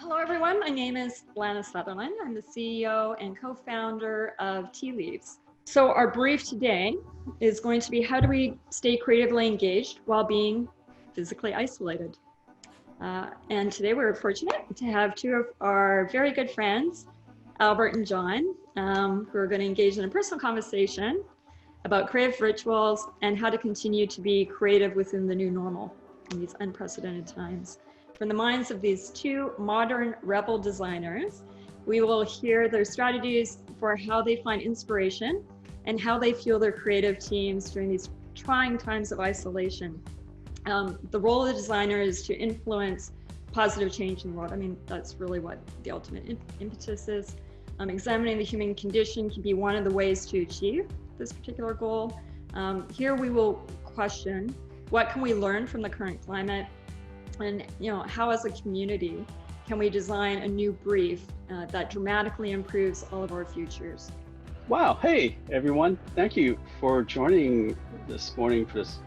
Hello, everyone. My name is Lana Sutherland. I'm the CEO and co-founder of Tealeaves. So our brief today is going to be how do we stay creatively engaged while being physically isolated? And today we're fortunate to have two of our very good friends, Albert and John, who are going to engage in a personal conversation about creative rituals and how to continue to be creative within the new normal in these unprecedented times. From the minds of these two modern rebel designers, we will hear their strategies for how they find inspiration and how they fuel their creative teams during these trying times of isolation. The role of the designer is to influence positive change in the world. I mean, that's really what the ultimate impetus is. Examining the human condition can be one of the ways to achieve this particular goal. Here we will question, what can we learn from the current climate? And how as a community can we design a new brief that dramatically improves all of our futures? Wow, hey everyone, thank you for joining this morning for this.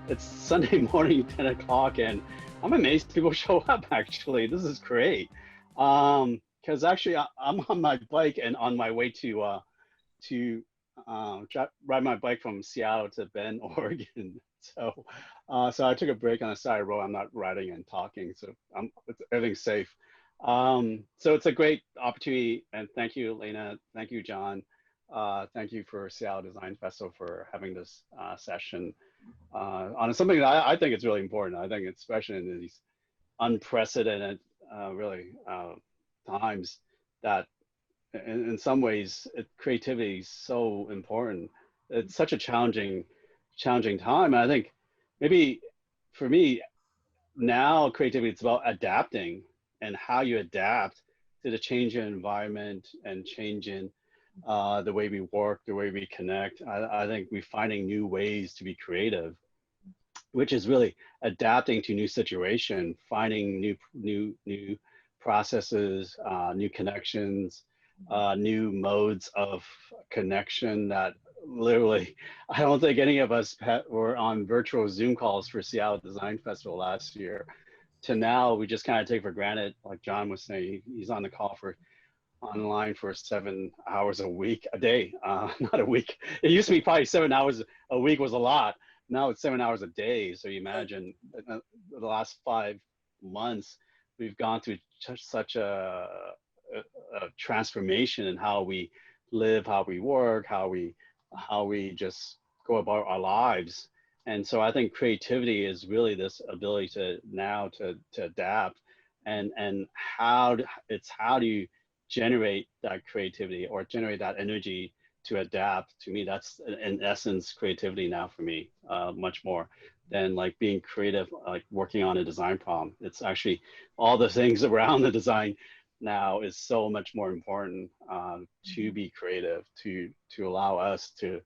It's Sunday morning, 10 o'clock, and I'm amazed people show up actually. This is great. Because actually I'm on my bike and on my way to ride my bike from Seattle to Bend, Oregon. So I took a break on the side of the road. I'm not riding and talking, so everything's safe. So it's a great opportunity, and thank you, Lena. Thank you, John. Thank you for Seattle Design Festival for having this session on something that I think is really important. I think especially in these unprecedented times that in some ways creativity is so important. It's such a challenging time. And I think maybe for me now, creativity, it's about adapting and how you adapt to the change in environment and change in the way we work, the way we connect. I think we're finding new ways to be creative, which is really adapting to new situation, finding new processes, new connections, new modes of connection that literally, I don't think any of us were on virtual Zoom calls for Seattle Design Festival last year. To now, we just kind of take for granted, like John was saying, he's on the call online for 7 hours a day, not a week. It used to be probably 7 hours a week was a lot. Now it's 7 hours a day. So you imagine the last 5 months, we've gone through such a transformation in how we live, how we work, how we just go about our lives. And so I think creativity is really this ability to adapt and how do you generate that creativity or generate that energy to adapt. To me, that's in essence creativity now for me, much more than like being creative, like working on a design problem. It's actually all the things around the design now is so much more important to be creative, to allow us to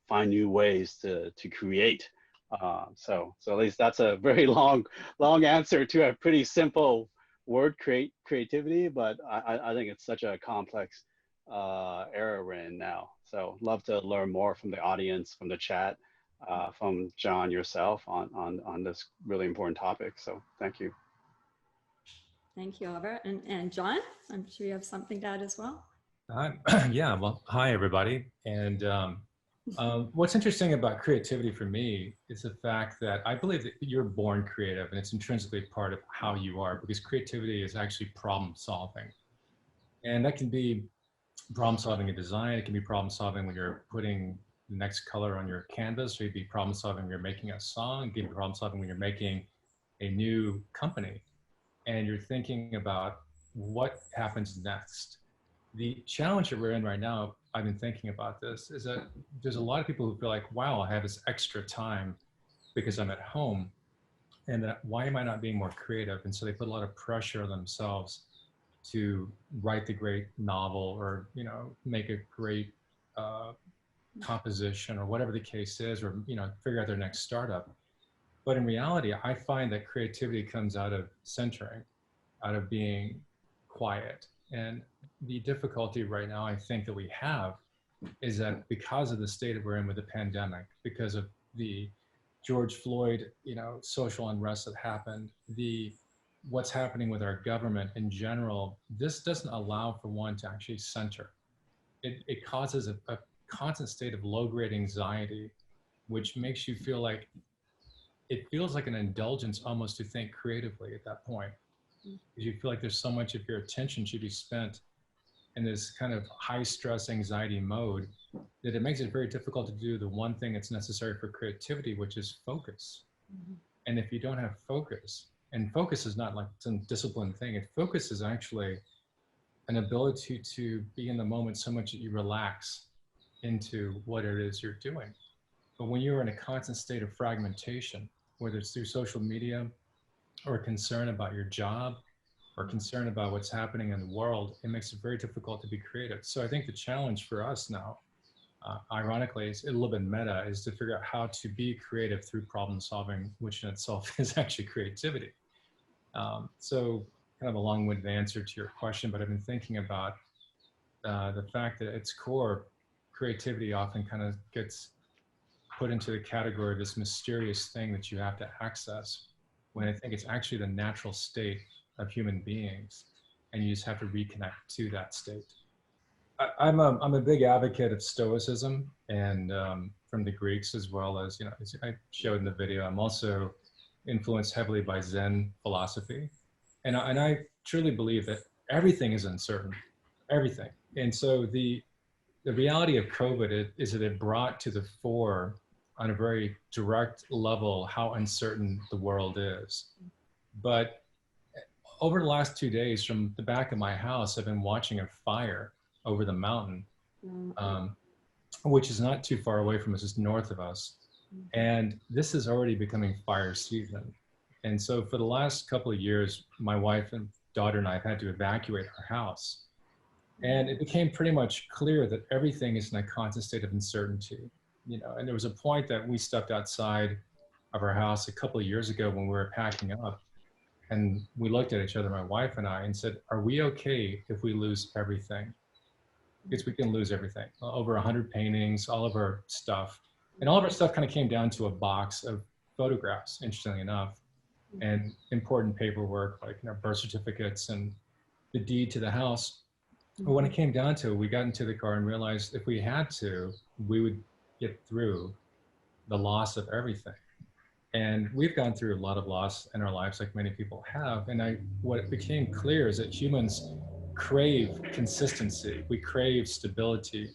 find new ways to create. So at least that's a very long answer to a pretty simple word, creativity, but I think it's such a complex era we're in now. So love to learn more from the audience, from the chat, from John yourself on this really important topic. So thank you. Thank you, Albert. And John, I'm sure you have something to add as well. Yeah, well, hi, everybody. And what's interesting about creativity for me is the fact that I believe that you're born creative and it's intrinsically part of how you are, because creativity is actually problem solving. And that can be problem solving in design. It can be problem solving when you're putting the next color on your canvas, or it can be problem solving when you're making a song. It can be problem solving when you're making a new company and you're thinking about what happens next. The challenge that we're in right now, I've been thinking about this, is that there's a lot of people who feel like, wow, I have this extra time because I'm at home, and that why am I not being more creative? And so they put a lot of pressure on themselves to write the great novel or make a great composition or whatever the case is, or figure out their next startup. But in reality, I find that creativity comes out of centering, out of being quiet. And the difficulty right now, I think, that we have is that because of the state that we're in with the pandemic, because of the George Floyd, social unrest that happened, the what's happening with our government in general, this doesn't allow for one to actually center. It causes a constant state of low-grade anxiety, which makes you feel like, it feels like an indulgence almost to think creatively at that point. Because you feel like there's so much of your attention should be spent in this kind of high stress anxiety mode that it makes it very difficult to do the one thing that's necessary for creativity, which is focus. And if you don't have focus, and focus is not like some disciplined thing, focus is actually an ability to be in the moment so much that you relax into what it is you're doing. But when you're in a constant state of fragmentation, whether it's through social media or concern about your job or concern about what's happening in the world, it makes it very difficult to be creative. So I think the challenge for us now, ironically, is a little bit meta, is to figure out how to be creative through problem solving, which in itself is actually creativity. So kind of a long-winded answer to your question, but I've been thinking about the fact that at its core, creativity often kind of gets put into the category of this mysterious thing that you have to access, when I think it's actually the natural state of human beings, and you just have to reconnect to that state. I'm a big advocate of Stoicism, and from the Greeks, as well as, you know, as I showed in the video, I'm also influenced heavily by Zen philosophy. And I truly believe that everything is uncertain, everything. And so the reality of COVID is that it brought to the fore on a very direct level how uncertain the world is. But over the last 2 days, from the back of my house, I've been watching a fire over the mountain, which is not too far away from us, just north of us. And this is already becoming fire season. And so for the last couple of years, my wife and daughter and I have had to evacuate our house. And it became pretty much clear that everything is in a constant state of uncertainty, you know. And there was a point that we stepped outside of our house a couple of years ago when we were packing up, and we looked at each other, my wife and I, and said, are we okay if we lose everything? Because we can lose everything, over 100 paintings, all of our stuff. And all of our stuff kind of came down to a box of photographs, interestingly enough, and important paperwork, like, you know, birth certificates and the deed to the house. But when it came down to it, we got into the car and realized if we had to, we would get through the loss of everything. And we've gone through a lot of loss in our lives, like many people have. And what became clear is that humans crave consistency. We crave stability.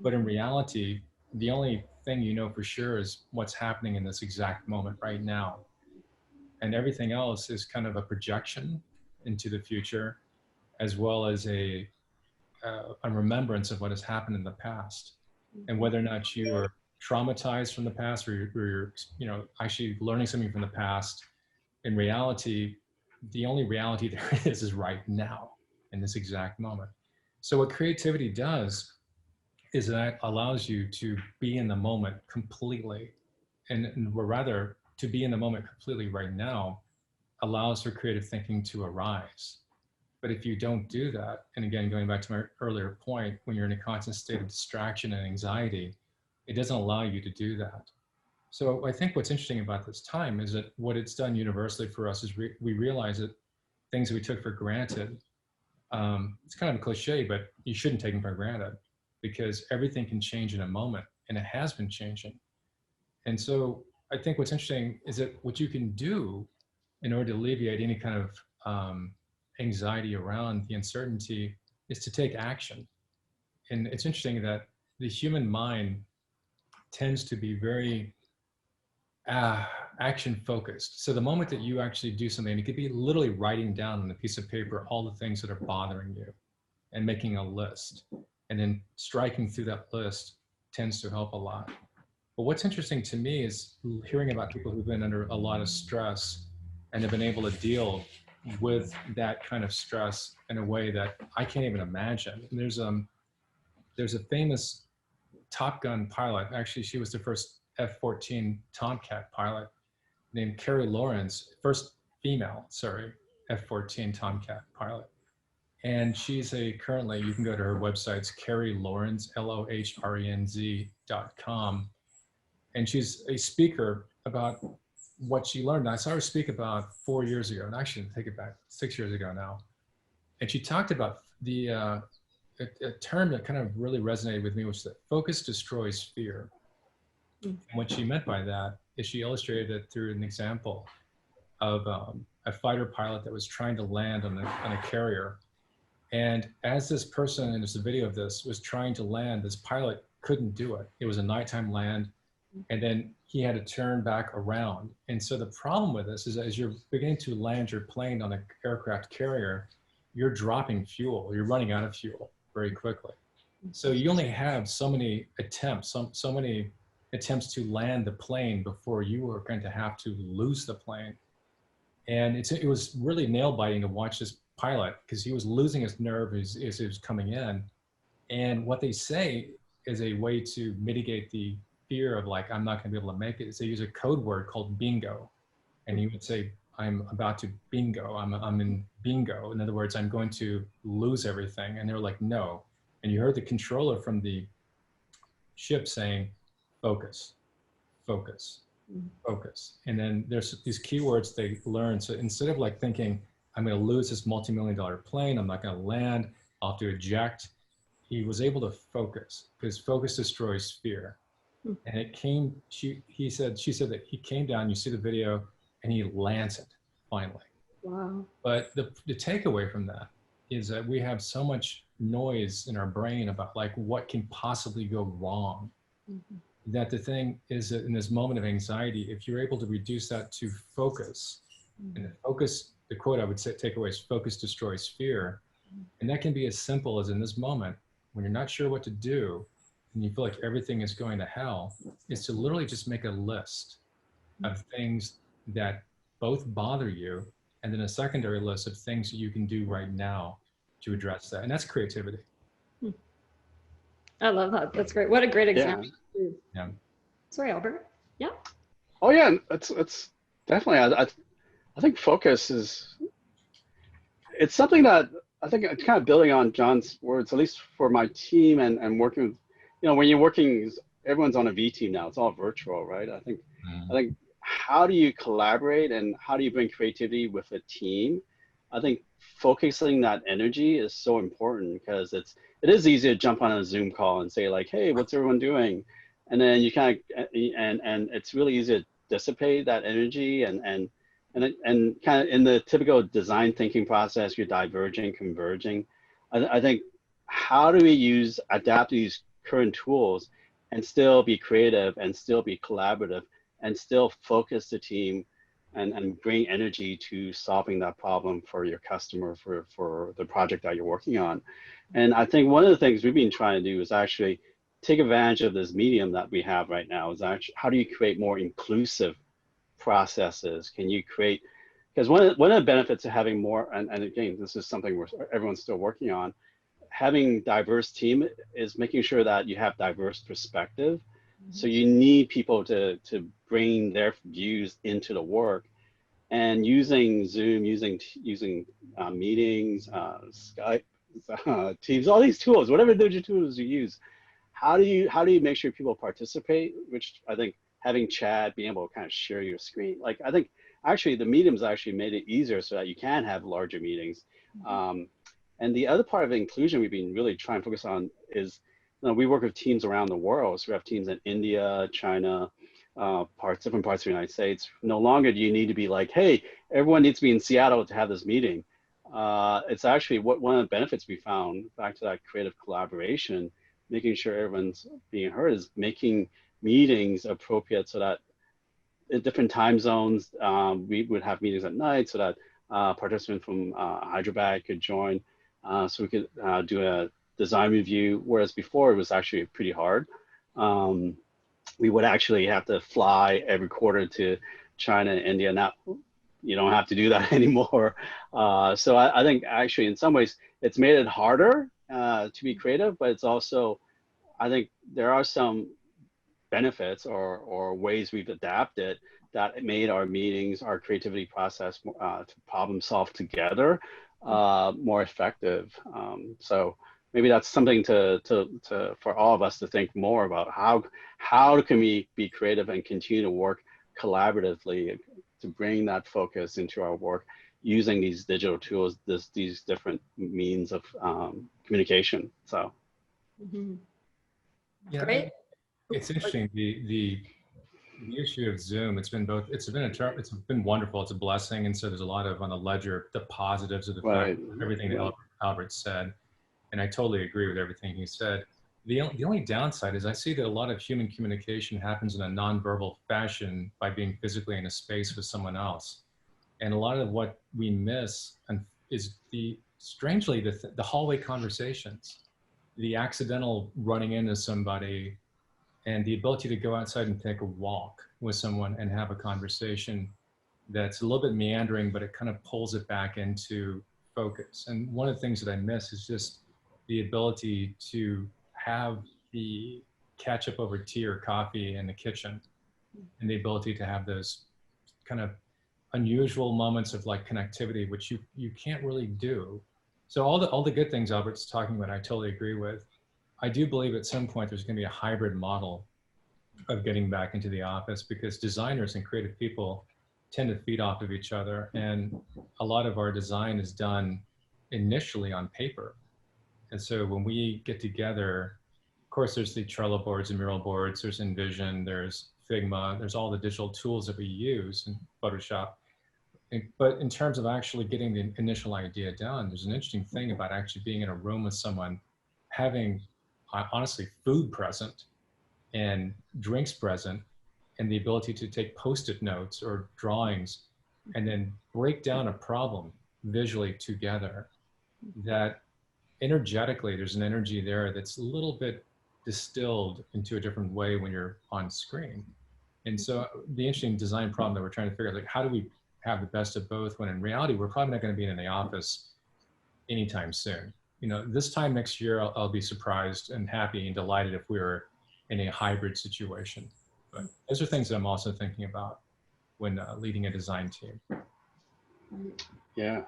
But in reality, the only thing you know for sure is what's happening in this exact moment right now. And everything else is kind of a projection into the future, as well as a remembrance of what has happened in the past. And whether or not you are traumatized from the past, or you're, you know, actually learning something from the past, in reality, the only reality there is right now, in this exact moment. So what creativity does is that it allows you to be in the moment completely, or rather, to be in the moment completely right now allows for creative thinking to arise. But if you don't do that, and again, going back to my earlier point, when you're in a constant state of distraction and anxiety, it doesn't allow you to do that. So I think what's interesting about this time is that what it's done universally for us is we realize that things that we took for granted, it's kind of a cliche, but you shouldn't take them for granted, because everything can change in a moment, and it has been changing. And so I think what's interesting is that what you can do in order to alleviate any kind of anxiety around the uncertainty is to take action. And it's interesting that the human mind tends to be very action focused. So the moment that you actually do something, it could be literally writing down on a piece of paper all the things that are bothering you and making a list, and then striking through that list tends to help a lot. But what's interesting to me is hearing about people who've been under a lot of stress and have been able to deal with that kind of stress in a way that I can't even imagine. And there's a famous Top Gun pilot. Actually, she was the first F-14 Tomcat pilot, named Carrie Lawrence, first female, F-14 Tomcat pilot. And she's currently, you can go to her website, it's Carrie Lawrence, LOHRENZ.com. And she's a speaker about what she learned. I saw her speak about 4 years ago, and actually take it back 6 years ago now. And she talked about a term that kind of really resonated with me, which is that focus destroys fear. And what she meant by that is she illustrated it through an example of a fighter pilot that was trying to land on a carrier. And as this person, and there's a video of this, was trying to land, this pilot couldn't do it. It was a nighttime land, and then he had to turn back around. And so the problem with this is that as you're beginning to land your plane on an aircraft carrier, you're dropping fuel, you're running out of fuel very quickly. So you only have so many attempts, so many attempts to land the plane before you are going to have to lose the plane. And it was really nail biting to watch this pilot because he was losing his nerve as he was coming in. And what they say is a way to mitigate the fear of like, I'm not going to be able to make it, is they use a code word called bingo. And he would say, I'm about to bingo, I'm in bingo. In other words, I'm going to lose everything. And they were like, no. And you heard the controller from the ship saying, focus, focus, focus. And then there's these keywords they learn. So instead of like thinking, I'm going to lose this multi-million-dollar plane, I'm not going to land, I'll have to eject, he was able to focus because focus destroys fear. And it came, she said that he came down, you see the video, and he lands it finally. Wow. But the takeaway from that is that we have so much noise in our brain about like what can possibly go wrong. That the thing is that in this moment of anxiety, if you're able to reduce that to focus, and the focus, the quote I would say take away is focus destroys fear. And that can be as simple as in this moment, when you're not sure what to do, and you feel like everything is going to hell, is to literally just make a list of things that both bother you, and then a secondary list of things that you can do right now to address that. And that's creativity. I love that. That's great. What a great example. Yeah. Sorry, Albert. Yeah. Oh yeah, it's definitely. I think focus is. It's something that I think it's kind of building on John's words, at least for my team and working with, you know, when you're working, everyone's on a V team now. It's all virtual, right? I think how do you collaborate and how do you bring creativity with a team? I think focusing that energy is so important because it is easy to jump on a Zoom call and say like, hey, what's everyone doing? And then you kind of, and it's really easy to dissipate that energy and kind of in the typical design thinking process, you're diverging, converging. I think how do we adapt these current tools and still be creative and still be collaborative and still focus the team and bring energy to solving that problem for your customer, for the project that you're working on. And I think one of the things we've been trying to do is actually take advantage of this medium that we have right now is actually, how do you create more inclusive processes? Can you create, because one of the benefits of having more, and again, this is something everyone's still working on, having diverse team is making sure that you have diverse perspective. So you need people to bring their views into the work, and using Zoom, using meetings, Skype, Teams, all these tools, whatever digital tools you use, how do you make sure people participate? Which I think having chat, being able to kind of share your screen, like I think actually the mediums actually made it easier so that you can have larger meetings. And the other part of inclusion we've been really trying to focus on is, you know, we work with teams around the world. So we have teams in India, China, different parts of the United States. No longer do you need to be like, hey, everyone needs to be in Seattle to have this meeting. It's actually one of the benefits we found, back to that creative collaboration, making sure everyone's being heard, is making meetings appropriate so that in different time zones, we would have meetings at night so that participants from Hyderabad could join, so we could do a design review, whereas before it was actually pretty hard. We would actually have to fly every quarter to China and India. Now you don't have to do that anymore. So I think actually in some ways it's made it harder to be creative, but it's also, I think there are some benefits or ways we've adapted that made our meetings, our creativity process to problem solve together more effective. So maybe that's something for all of us to think more about. How can we be creative and continue to work collaboratively to bring that focus into our work using these digital tools, these different means of communication. So, yeah, Great. it's interesting. The issue of Zoom, it's been both, it's been wonderful, it's a blessing. And so there's a lot of on the ledger, the positives of the fact, everything that Albert said. And I totally agree with everything he said. The only downside is I see that a lot of human communication happens in a nonverbal fashion by being physically in a space with someone else. And a lot of what we miss is strangely, the hallway conversations, the accidental running into somebody, and the ability to go outside and take a walk with someone and have a conversation that's a little bit meandering, but it kind of pulls it back into focus. And one of the things that I miss is just the ability to have the catch up over tea or coffee in the kitchen, and the ability to have those kind of unusual moments of like connectivity, which you can't really do. So all the good things Albert's talking about, I totally agree with. I do believe at some point there's going to be a hybrid model of getting back into the office, because designers and creative people tend to feed off of each other. And a lot of our design is done initially on paper. And so when we get together, of course, there's the Trello boards and mural boards, there's InVision, there's Figma, there's all the digital tools that we use in Photoshop. But in terms of actually getting the initial idea done, there's an interesting thing about actually being in a room with someone, having honestly food present and drinks present, and the ability to take Post-it notes or drawings and then break down a problem visually together. That energetically, there's an energy there that's a little bit distilled into a different way when you're on screen. And so the interesting design problem that we're trying to figure out, like, how do we have the best of both, when in reality, we're probably not going to be in the office anytime soon. You know, this time next year, I'll be surprised and happy and delighted if we were in a hybrid situation. But those are things that I'm also thinking about when leading a design team. Yeah.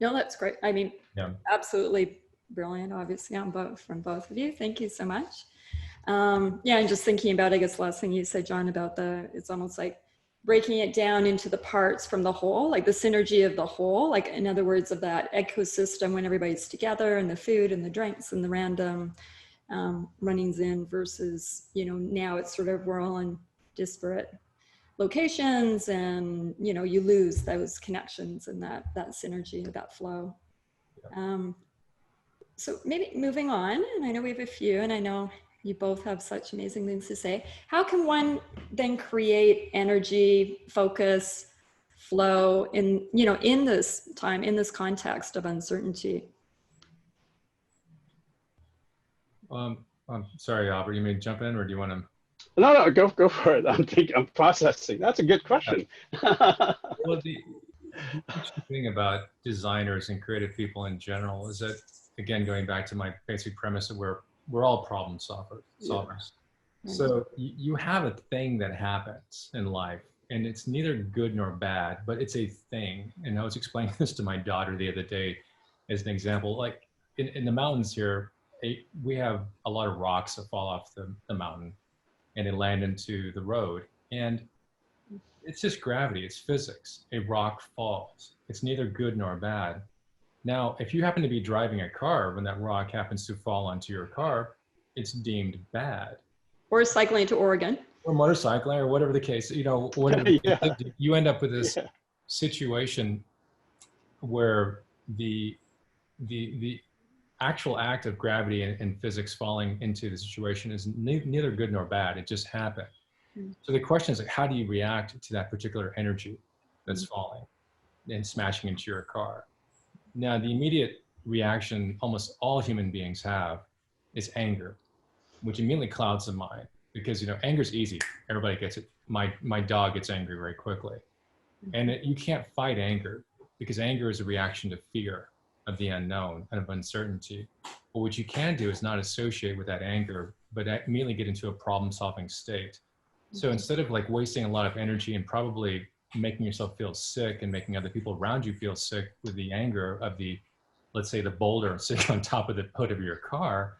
No, that's great. I mean, Yeah. Absolutely brilliant, obviously, from both of you. Thank you so much. Yeah, and just thinking about, I guess, last thing you said, John, about it's almost like breaking it down into the parts from the whole, like the synergy of the whole, like in other words, of that ecosystem when everybody's together, and the food and the drinks and the random runnings in versus, now it's sort of we're all in disparate locations, and, you lose those connections and that synergy, that flow. So maybe moving on, and I know we have a few, and I know you both have such amazing things to say. How can one then create energy, focus, flow in this time, in this context of uncertainty? I'm sorry, Albert, you may jump in, or do you want to? No, go for it. I'm processing. That's a good question. Well, the interesting thing about designers and creative people in general is that, again, going back to my basic premise, that we're all problem solvers. Yeah. So you have a thing that happens in life, and it's neither good nor bad, but it's a thing. And I was explaining this to my daughter the other day as an example. Like in the mountains here, we have a lot of rocks that fall off the mountain, and they land into the road. And it's just gravity, it's physics. A rock falls. It's neither good nor bad. Now, if you happen to be driving a car when that rock happens to fall onto your car, it's deemed bad. Or cycling to Oregon. Or motorcycling, or whatever the case, whatever. Yeah. You end up with this situation where the actual act of gravity and physics falling into the situation is neither good nor bad. It just happened. So the question is, like, how do you react to that particular energy that's falling and smashing into your car? Now, the immediate reaction almost all human beings have is anger, which immediately clouds the mind, because anger is easy. Everybody gets it. My dog gets angry very quickly, and you can't fight anger, because anger is a reaction to fear of the unknown and of uncertainty. But what you can do is not associate with that anger, but immediately get into a problem-solving state. So instead of like wasting a lot of energy and probably making yourself feel sick and making other people around you feel sick with the anger of let's say the boulder sitting on top of the hood of your car,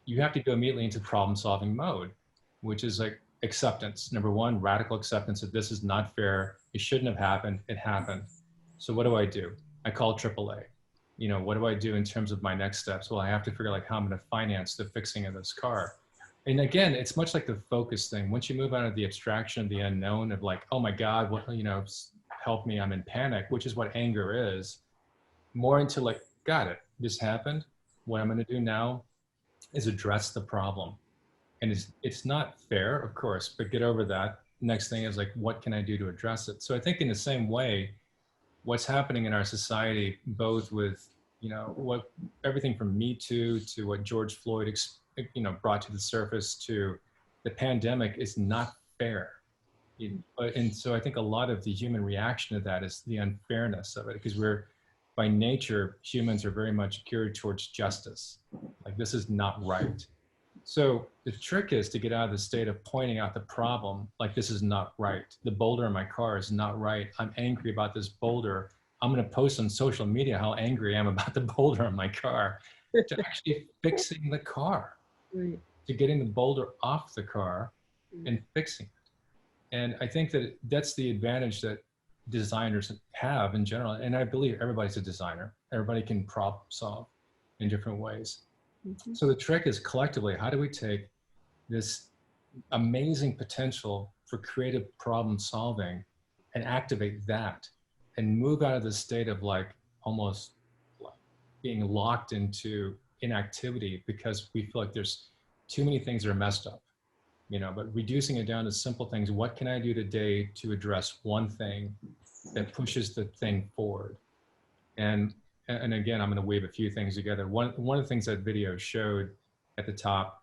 you have to go immediately into problem-solving mode, which is like, acceptance. Number one, radical acceptance that this is not fair. It shouldn't have happened. It happened. So what do? I call AAA. You know, what do I do in terms of my next steps? Well, I have to figure like how I'm going to finance the fixing of this car. And again, it's much like the focus thing. Once you move out of the abstraction of the unknown of like, oh my God, what, you know, help me, I'm in panic, which is what anger is, more into like, got it, this happened. What I'm going to do now is address the problem. And it's not fair, of course, but get over that. Next thing is like, what can I do to address it? So I think in the same way, what's happening in our society, both with, you know, what everything from Me Too to what George Floyd, you know, brought to the surface to the pandemic is not fair. And so I think a lot of the human reaction to that is the unfairness of it, because we're, by nature, humans are very much geared towards justice. Like, this is not right. So the trick is to get out of the state of pointing out the problem, like this is not right. The boulder in my car is not right. I'm angry about this boulder. I'm going to post on social media how angry I am about the boulder in my car, to actually fixing the car, Right. to getting the boulder off the car and fixing it. And I think that that's the advantage that designers have in general. And I believe everybody's a designer. Everybody can problem solve in different ways. Mm-hmm. So the trick is collectively, how do we take this amazing potential for creative problem solving and activate that and move out of the state of like almost like being locked into inactivity because we feel like there's too many things that are messed up, you know, but reducing it down to simple things. What can I do today to address one thing that pushes the thing forward? And again, I'm going to weave a few things together. One of the things that video showed at the top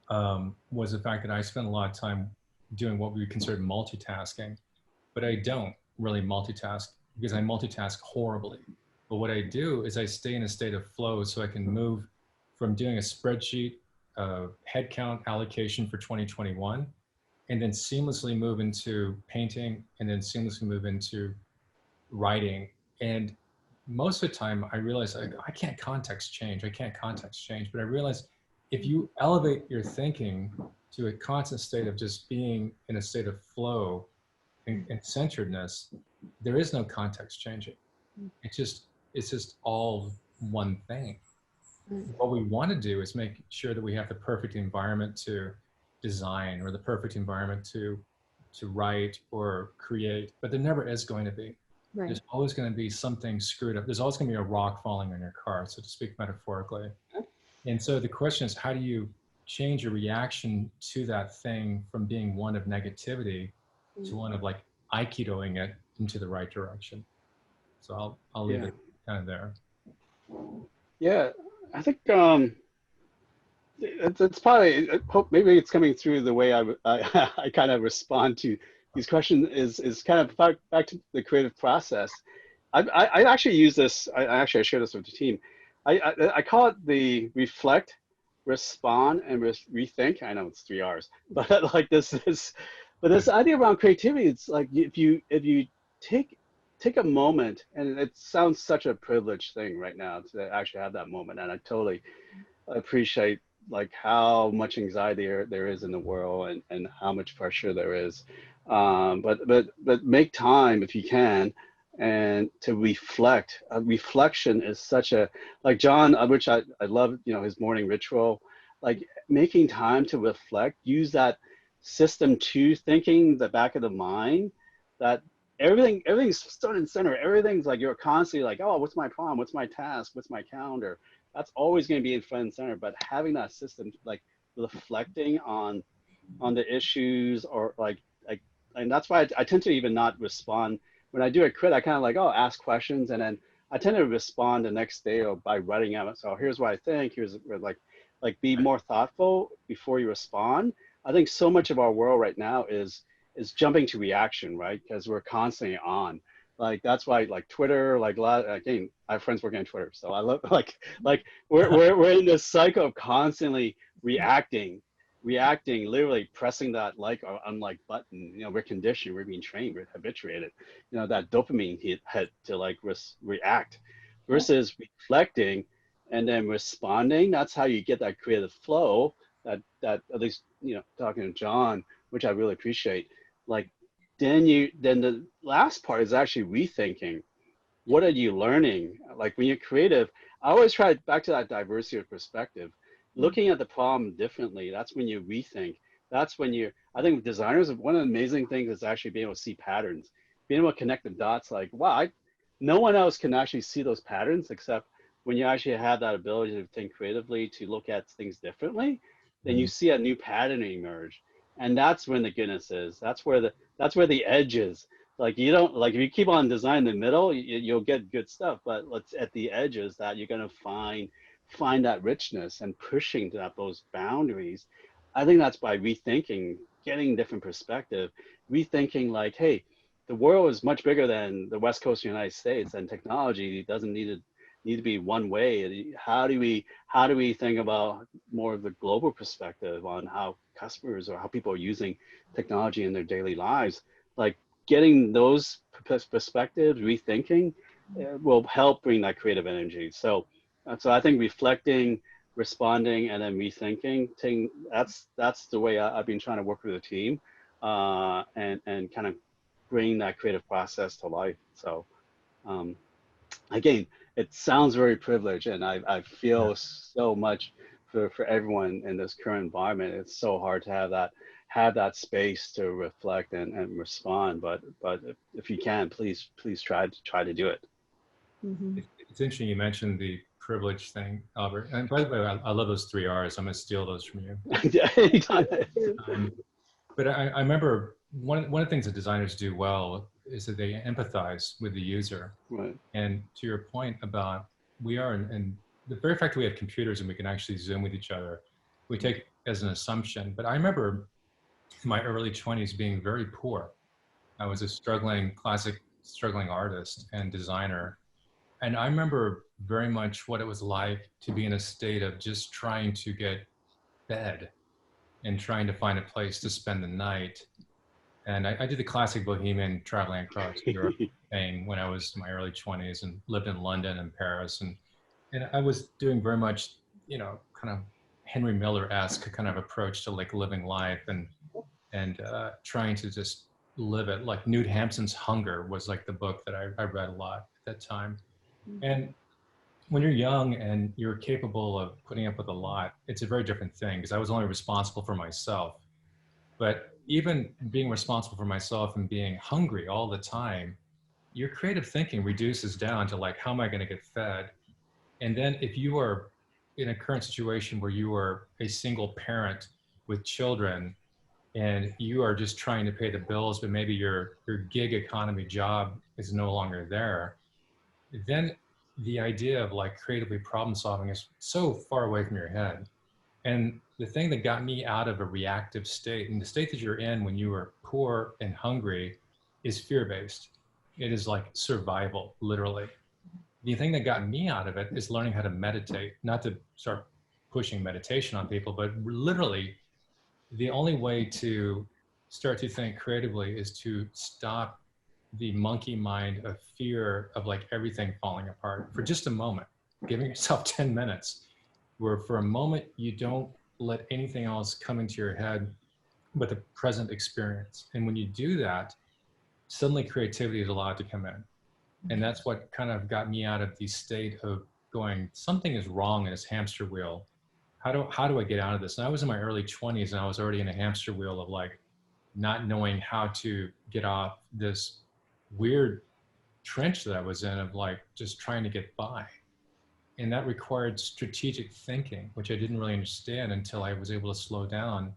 was the fact that I spend a lot of time doing what we would consider multitasking, but I don't really multitask because I multitask horribly. But what I do is I stay in a state of flow so I can move from doing a spreadsheet of headcount allocation for 2021 and then seamlessly move into painting and then seamlessly move into writing. And most of the time I realize I can't context change. But I realize if you elevate your thinking to a constant state of just being in a state of flow and centeredness, there is no context changing. It's just all one thing. What we want to do is make sure that we have the perfect environment to design or the perfect environment to write or create, but there never is going to be. Right. There's always going to be something screwed up. There's always going to be a rock falling on your car, so to speak metaphorically. And so the question is, how do you change your reaction to that thing from being one of negativity to one of like Aikidoing it into the right direction? So I'll leave it kind of there. Yeah, I think it's probably, I hope maybe it's coming through the way I kind of respond to these questions is kind of back to the creative process. I actually use this. I share this with the team. I call it the reflect, respond, and rethink. I know it's 3 R's, but like this idea around creativity. It's like if you take a moment, and it sounds such a privileged thing right now to actually have that moment, and I totally appreciate like how much anxiety there is in the world and how much pressure there is. But make time if you can, and to reflect. Reflection is such a, like John, which I love, you know, his morning ritual, like making time to reflect, use that system 2 thinking, the back of the mind, that everything's front and center. Everything's like you're constantly like, oh, what's my problem? What's my task? What's my calendar? That's always going to be in front and center. But having that system, like reflecting on the issues, or like, and that's why I tend to even not respond when I do a crit. I kind of like, oh, ask questions, and then I tend to respond the next day or by writing out. So here's what I think. Here's like be more thoughtful before you respond. I think so much of our world right now is jumping to reaction, right? Because we're constantly on. Like that's why like Twitter, like a lot. Again, I have friends working on Twitter, so I love like we're in this cycle of constantly reacting, literally pressing that like or unlike button. You know, we're conditioned, we're being trained, we're habituated. You know, that dopamine hit to like react, versus reflecting and then responding. That's how you get that creative flow. That at least, you know, talking to John, which I really appreciate. Like, then the last part is actually rethinking. What are you learning? Like when you're creative, I always try back to that diversity of perspective, looking at the problem differently. That's when you rethink. That's when I think designers, one of the amazing things is actually being able to see patterns, being able to connect the dots. Like, wow, no one else can actually see those patterns except when you actually have that ability to think creatively, to look at things differently, then you see a new pattern emerge. And that's when the goodness is. That's where the edge is. Like you don't, like if you keep on designing the middle, you'll get good stuff. But let's at the edges that you're gonna find that richness and pushing to those boundaries. I think that's by rethinking, getting different perspective, rethinking like, hey, the world is much bigger than the West Coast of the United States, and technology doesn't need to be one way. How do we think about more of the global perspective on how customers or how people are using technology in their daily lives? Like getting those perspectives, rethinking, will help bring that creative energy. So I think reflecting, responding, and then rethinking, that's the way I've been trying to work with the team, and kind of bring that creative process to life. So again, it sounds very privileged, and I feel so much for everyone in this current environment. It's so hard to have that space to reflect and respond. But if you can, please try to do it. Mm-hmm. It's interesting you mentioned the privilege thing, Albert. And by the way, I love those 3 R's. I'm going to steal those from you. Anytime. But I remember one of the things that designers do well is that they empathize with the user. Right. And to your point about and the very fact that we have computers and we can actually Zoom with each other, we take it as an assumption. But I remember in my early 20s being very poor. I was a struggling artist and designer. And I remember very much what it was like to be in a state of just trying to get fed and trying to find a place to spend the night. And I did the classic bohemian traveling across Europe thing when I was in my early 20s and lived in London and Paris. And I was doing very much, kind of Henry Miller-esque kind of approach to like living life and trying to just live it. Like Knut Hampson's Hunger was like the book that I read a lot at that time. And when you're young and you're capable of putting up with a lot, it's a very different thing because I was only responsible for myself. But even being responsible for myself and being hungry all the time, your creative thinking reduces down to like, how am I going to get fed? And then if you are in a current situation where you are a single parent with children and you are just trying to pay the bills, but maybe your gig economy job is no longer there, then the idea of like creatively problem solving is so far away from your head. And the thing that got me out of a reactive state, and the state that you're in when you are poor and hungry, is fear-based. It is like survival, literally. The thing that got me out of it is learning how to meditate, not to start pushing meditation on people, but literally the only way to start to think creatively is to stop the monkey mind of fear of like everything falling apart for just a moment, giving yourself 10 minutes where for a moment you don't let anything else come into your head but the present experience. And when you do that, suddenly creativity is allowed to come in. And that's what kind of got me out of the state of going, something is wrong in this hamster wheel. How do I get out of this? And I was in my early 20s and I was already in a hamster wheel of like not knowing how to get off this weird trench that I was in of like just trying to get by. And that required strategic thinking, which I didn't really understand until I was able to slow down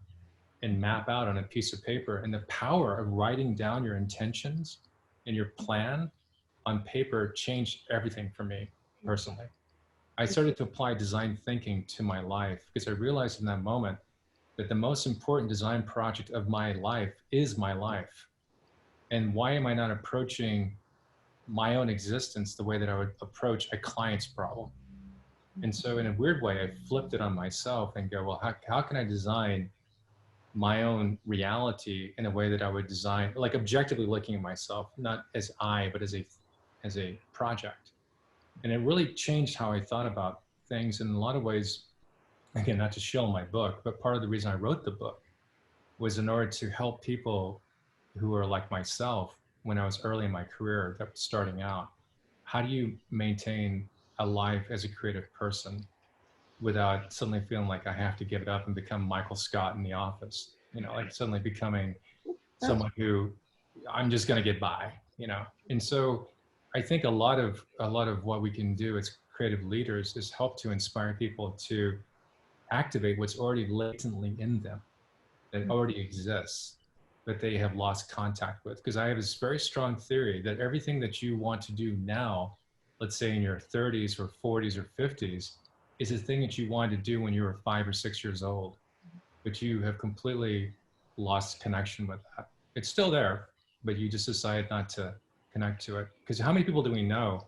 and map out on a piece of paper. And the power of writing down your intentions and your plan on paper changed everything for me personally. I started to apply design thinking to my life because I realized in that moment that the most important design project of my life is my life. And why am I not approaching my own existence the way that I would approach a client's problem? And so in a weird way, I flipped it on myself and go, well, how can I design my own reality in a way that I would design, like objectively looking at myself, not as I, but as a project. And it really changed how I thought about things in a lot of ways. Again, not to shill my book, but part of the reason I wrote the book was in order to help people who are like myself when I was early in my career, that was starting out. How do you maintain a life as a creative person without suddenly feeling like I have to give it up and become Michael Scott in The Office? You know, like suddenly becoming someone who I'm just going to get by, you know? And so I think a lot of what we can do as creative leaders is help to inspire people to activate what's already latently in them, that already exists, that they have lost contact with. Because I have this very strong theory that everything that you want to do now, let's say in your 30s or 40s or 50s, is a thing that you wanted to do when you were 5 or 6 years old, but you have completely lost connection with that. It's still there, but you just decided not to connect to it. Because how many people do we know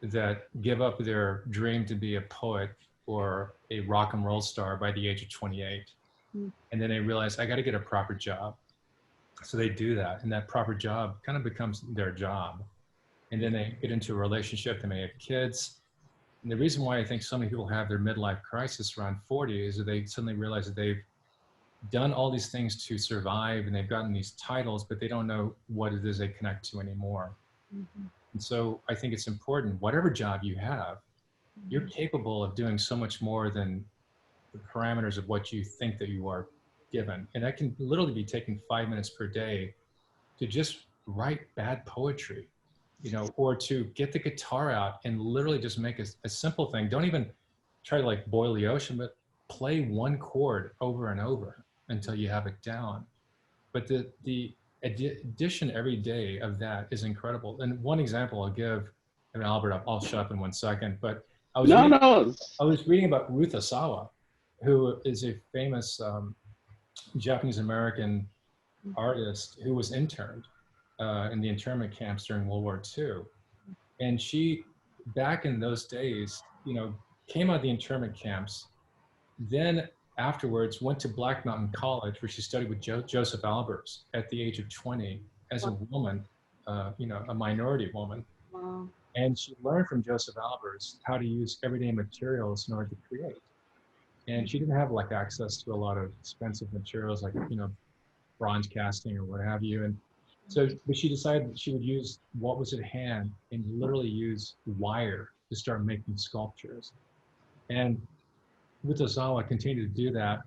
that give up their dream to be a poet or a rock and roll star by the age of 28? And then they realize, I got to get a proper job. So they do that, and that proper job kind of becomes their job. And then they get into a relationship, they may have kids. And the reason why I think so many people have their midlife crisis around 40 is that they suddenly realize that they've done all these things to survive and they've gotten these titles, but they don't know what it is they connect to anymore. And so I think it's important, whatever job you have, you're capable of doing so much more than the parameters of what you think that you are given. And that can literally be taking 5 minutes per day to just write bad poetry, you know, or to get the guitar out and literally just make a simple thing. Don't even try to like boil the ocean, but play one chord over and over until you have it down. But the addition every day of that is incredible. And one example I'll give, and Albert, I'll shut up in 1 second, but I was reading about Ruth Asawa, who is a famous Japanese American artist who was interned in the internment camps during World War II. And she, back in those days, you know, came out of the internment camps, then afterwards went to Black Mountain College, where she studied with Joseph Albers at the age of 20 as a woman, you know, a minority woman. Wow. And she learned from Joseph Albers how to use everyday materials in order to create. And she didn't have like access to a lot of expensive materials like, you know, bronze casting or what have you. And so, but she decided that she would use what was at hand and literally use wire to start making sculptures. And Ruth Ozawa continued to do that,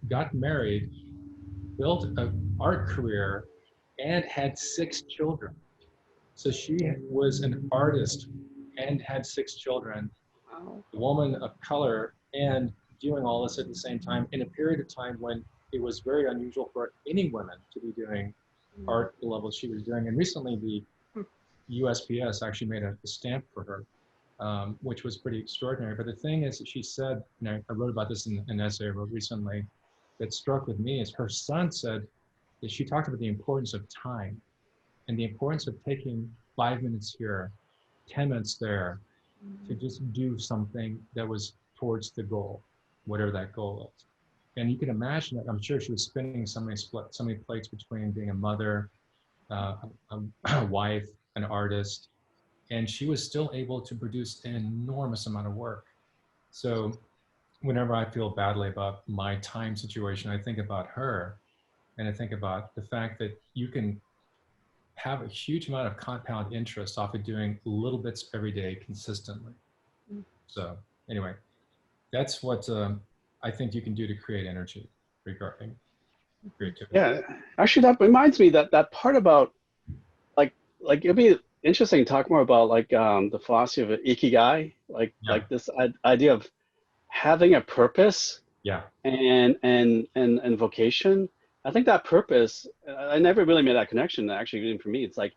got married, built an art career, and had 6 children. So she was an artist and had 6 children, a woman of color, and doing all this at the same time in a period of time when it was very unusual for any women to be doing art the level she was doing. And recently the USPS actually made a stamp for her, which was pretty extraordinary. But the thing is that she said, and I wrote about this in an essay I wrote recently that struck with me, is her son said that she talked about the importance of time and the importance of taking 5 minutes here, 10 minutes there, to just do something that was towards the goal, whatever that goal is. And you can imagine that, I'm sure she was spinning so many plates between being a mother, a wife, an artist, and she was still able to produce an enormous amount of work. So whenever I feel badly about my time situation, I think about her, and I think about the fact that you can have a huge amount of compound interest off of doing little bits every day consistently. So anyway, that's what I think you can do to create energy regarding creativity. Yeah, actually, that reminds me that part about like it'd be interesting to talk more about like the philosophy of ikigai, like this idea of having a purpose, and vocation. I think that purpose, I never really made that connection. Actually, even for me, it's like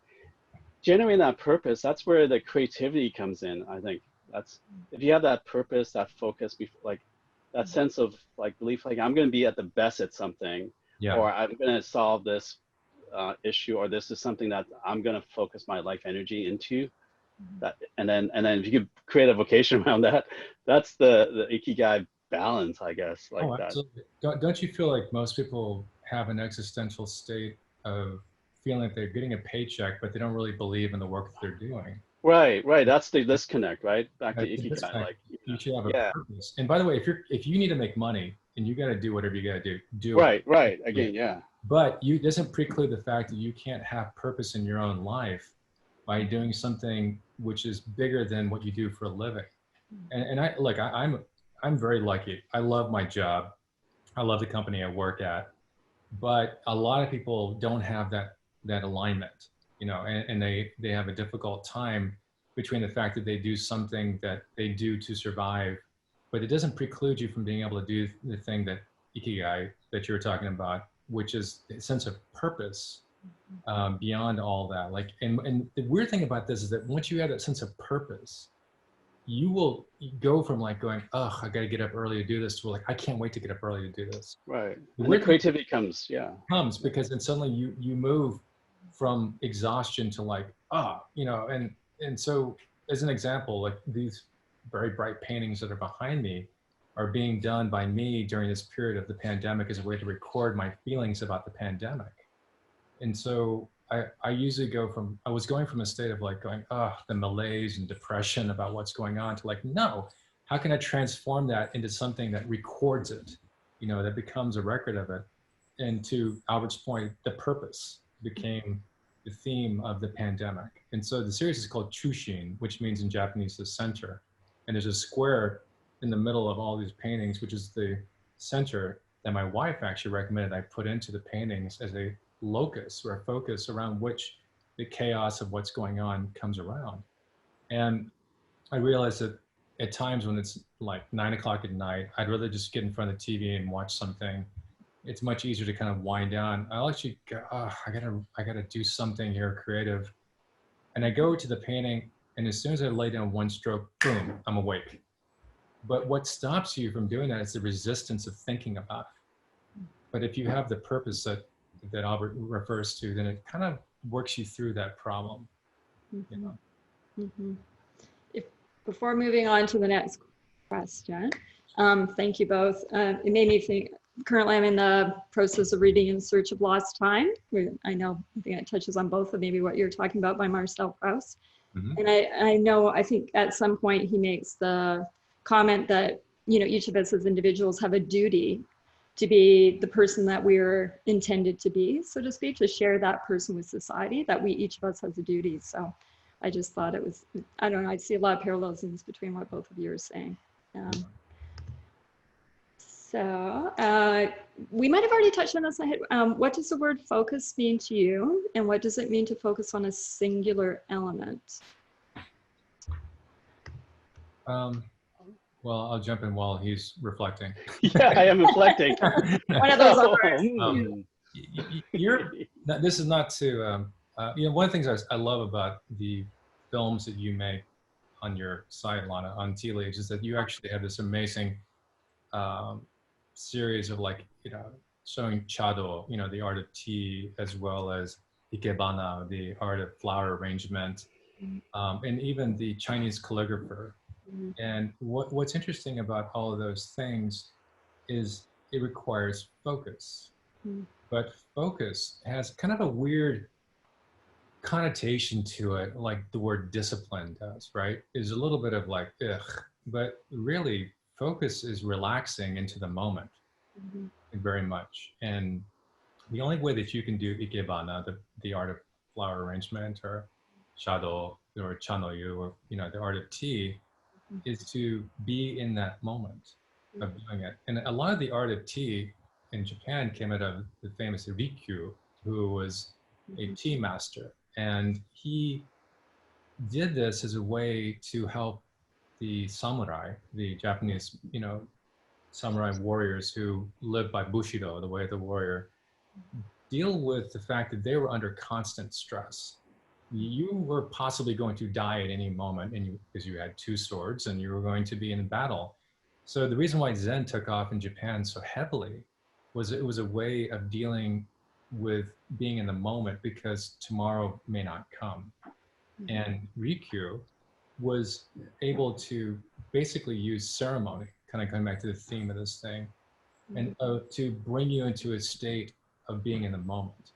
generating that purpose. That's where the creativity comes in. I think that's, if you have that purpose, that focus, like that sense of like belief, like I'm going to be at the best at something, or I'm going to solve this issue, or this is something that I'm going to focus my life energy into. That, and then if you could create a vocation around that, that's the ikigai balance, I guess. Like absolutely. Don't you feel like most people have an existential state of feeling like they're getting a paycheck, but they don't really believe in the work that they're doing? Right. That's the disconnect, right? Back to ikigai. Like you should have a purpose. And by the way, if you need to make money, and you got to do whatever you got to do. Right. Again, yeah. But it doesn't preclude the fact that you can't have purpose in your own life by doing something which is bigger than what you do for a living. And I'm very lucky. I love my job. I love the company I work at, but a lot of people don't have that alignment, you know, and they have a difficult time between the fact that they do something that they do to survive, but it doesn't preclude you from being able to do the thing that ikigai that you were talking about, which is a sense of purpose beyond all that. Like, and the weird thing about this is that once you have that sense of purpose, you will go from like going, oh, I got to get up early to do this, to like, I can't wait to get up early to do this. Right. And the creativity comes, yeah. Comes because then suddenly you move from exhaustion to like, you know, and so as an example, like these very bright paintings that are behind me are being done by me during this period of the pandemic as a way to record my feelings about the pandemic. And so I usually I was going from a state of like going, the malaise and depression about what's going on, to like, no, how can I transform that into something that records it, you know, that becomes a record of it? And to Albert's point, the purpose became the theme of the pandemic. And so the series is called Chushin, which means in Japanese, the center. And there's a square in the middle of all these paintings, which is the center that my wife actually recommended I put into the paintings as a locus or a focus around which the chaos of what's going on comes around. And I realized that at times when it's like 9 o'clock at night, I'd rather just get in front of the TV and watch something. It's much easier to kind of wind down. I'll actually go, I gotta do something here creative. And I go to the painting, and as soon as I lay down one stroke, boom, I'm awake. But what stops you from doing that is the resistance of thinking about it. But if you have the purpose that Albert refers to, then it kind of works you through that problem. You know? Mm-hmm. Before moving on to the next question, thank you both. It made me think, currently I'm in the process of reading In Search of Lost Time. I think it touches on both of maybe what you're talking about by Marcel Proust. Mm-hmm. And I think at some point he makes the comment that, you know, each of us as individuals have a duty to be the person that we're intended to be, so to speak, to share that person with society, that each of us has a duty. So I just thought it was, I don't know, I see a lot of parallelisms between what both of you are saying. So we might have already touched on this. What does the word focus mean to you? And what does it mean to focus on a singular element? Well, I'll jump in while he's reflecting. Yeah, I am reflecting. One of those this is not to, you know, one of the things I love about the films that you make on your site, Lana, on Tealeaves, is that you actually have this amazing series of, like, you know, showing chado, you know, the art of tea, as well as ikebana, the art of flower arrangement, and even the Chinese calligrapher. And what's interesting about all of those things is it requires focus. But focus has kind of a weird connotation to it, like the word discipline does, right? It's a little bit of like, ugh. But really, focus is relaxing into the moment, very much. And the only way that you can do ikebana, the art of flower arrangement, or shado, or chanoyu, or, you know, the art of tea, is to be in that moment of doing it. And a lot of the art of tea in Japan came out of the famous Rikyu, who was a tea master. And he did this as a way to help the samurai, the Japanese, you know, samurai warriors who lived by Bushido, the way of the warrior, deal with the fact that they were under constant stress. You were possibly going to die at any moment, and because you had two swords and you were going to be in battle. So the reason why Zen took off in Japan so heavily was it was a way of dealing with being in the moment, because tomorrow may not come. And Rikyu was able to basically use ceremony, kind of going back to the theme of this thing, and to bring you into a state of being in the moment.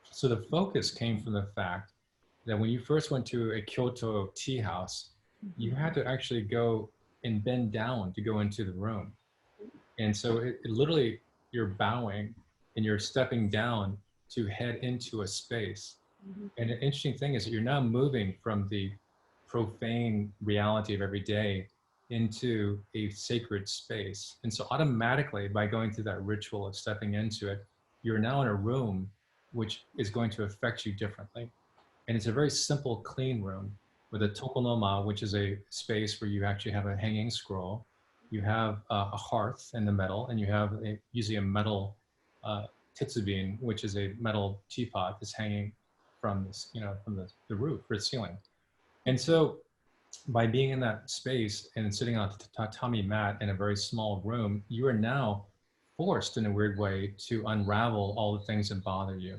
So the focus came from the fact that when you first went to a Kyoto tea house, you had to actually go and bend down to go into the room. And so it literally, you're bowing and you're stepping down to head into a space. And the interesting thing is that you're now moving from the profane reality of every day into a sacred space. And so automatically, by going through that ritual of stepping into it, you're now in a room which is going to affect you differently. And it's a very simple, clean room with a tokonoma, which is a space where you actually have a hanging scroll. You have a hearth in the middle, and you have usually a metal titsubin, which is a metal teapot that's hanging from this, from the roof or the ceiling. And so by being in that space and sitting on a tatami mat in a very small room, you are now forced in a weird way to unravel all the things that bother you.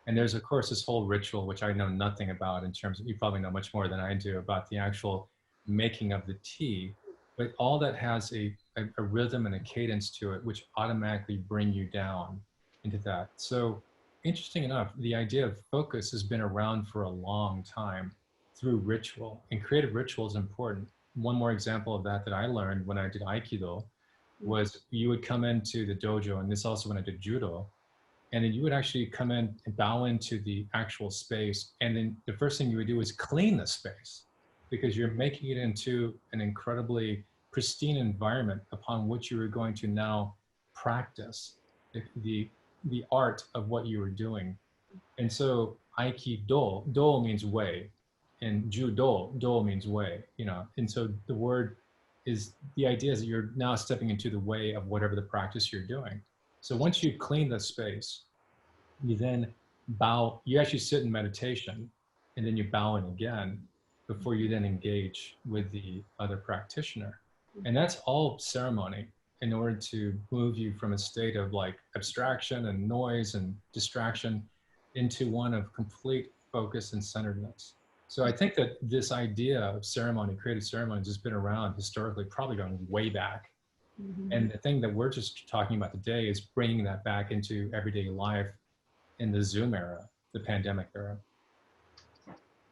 And there's, of course, this whole ritual, which I know nothing about in terms of, you probably know much more than I do about the actual making of the tea, but all that has a rhythm and a cadence to it, which automatically bring you down into that. So interesting enough, the idea of focus has been around for a long time through ritual, and creative ritual is important. One more example of that I learned when I did Aikido was you would come into the dojo, and this also when I did Judo, and then you would actually come in and bow into the actual space. And then the first thing you would do is clean the space, because you're making it into an incredibly pristine environment upon which you are going to now practice the art of what you were doing. And so Aikido, do means way, and Judo, do means way, and so the word is, the idea is that you're now stepping into the way of whatever the practice you're doing. So once you clean the space, you then bow, you actually sit in meditation, and then you bow in again before you then engage with the other practitioner. And that's all ceremony in order to move you from a state of like abstraction and noise and distraction into one of complete focus and centeredness. So I think that this idea of ceremony, creative ceremonies, has been around historically, probably going way back. And the thing that we're just talking about today is bringing that back into everyday life in the Zoom era, the pandemic era.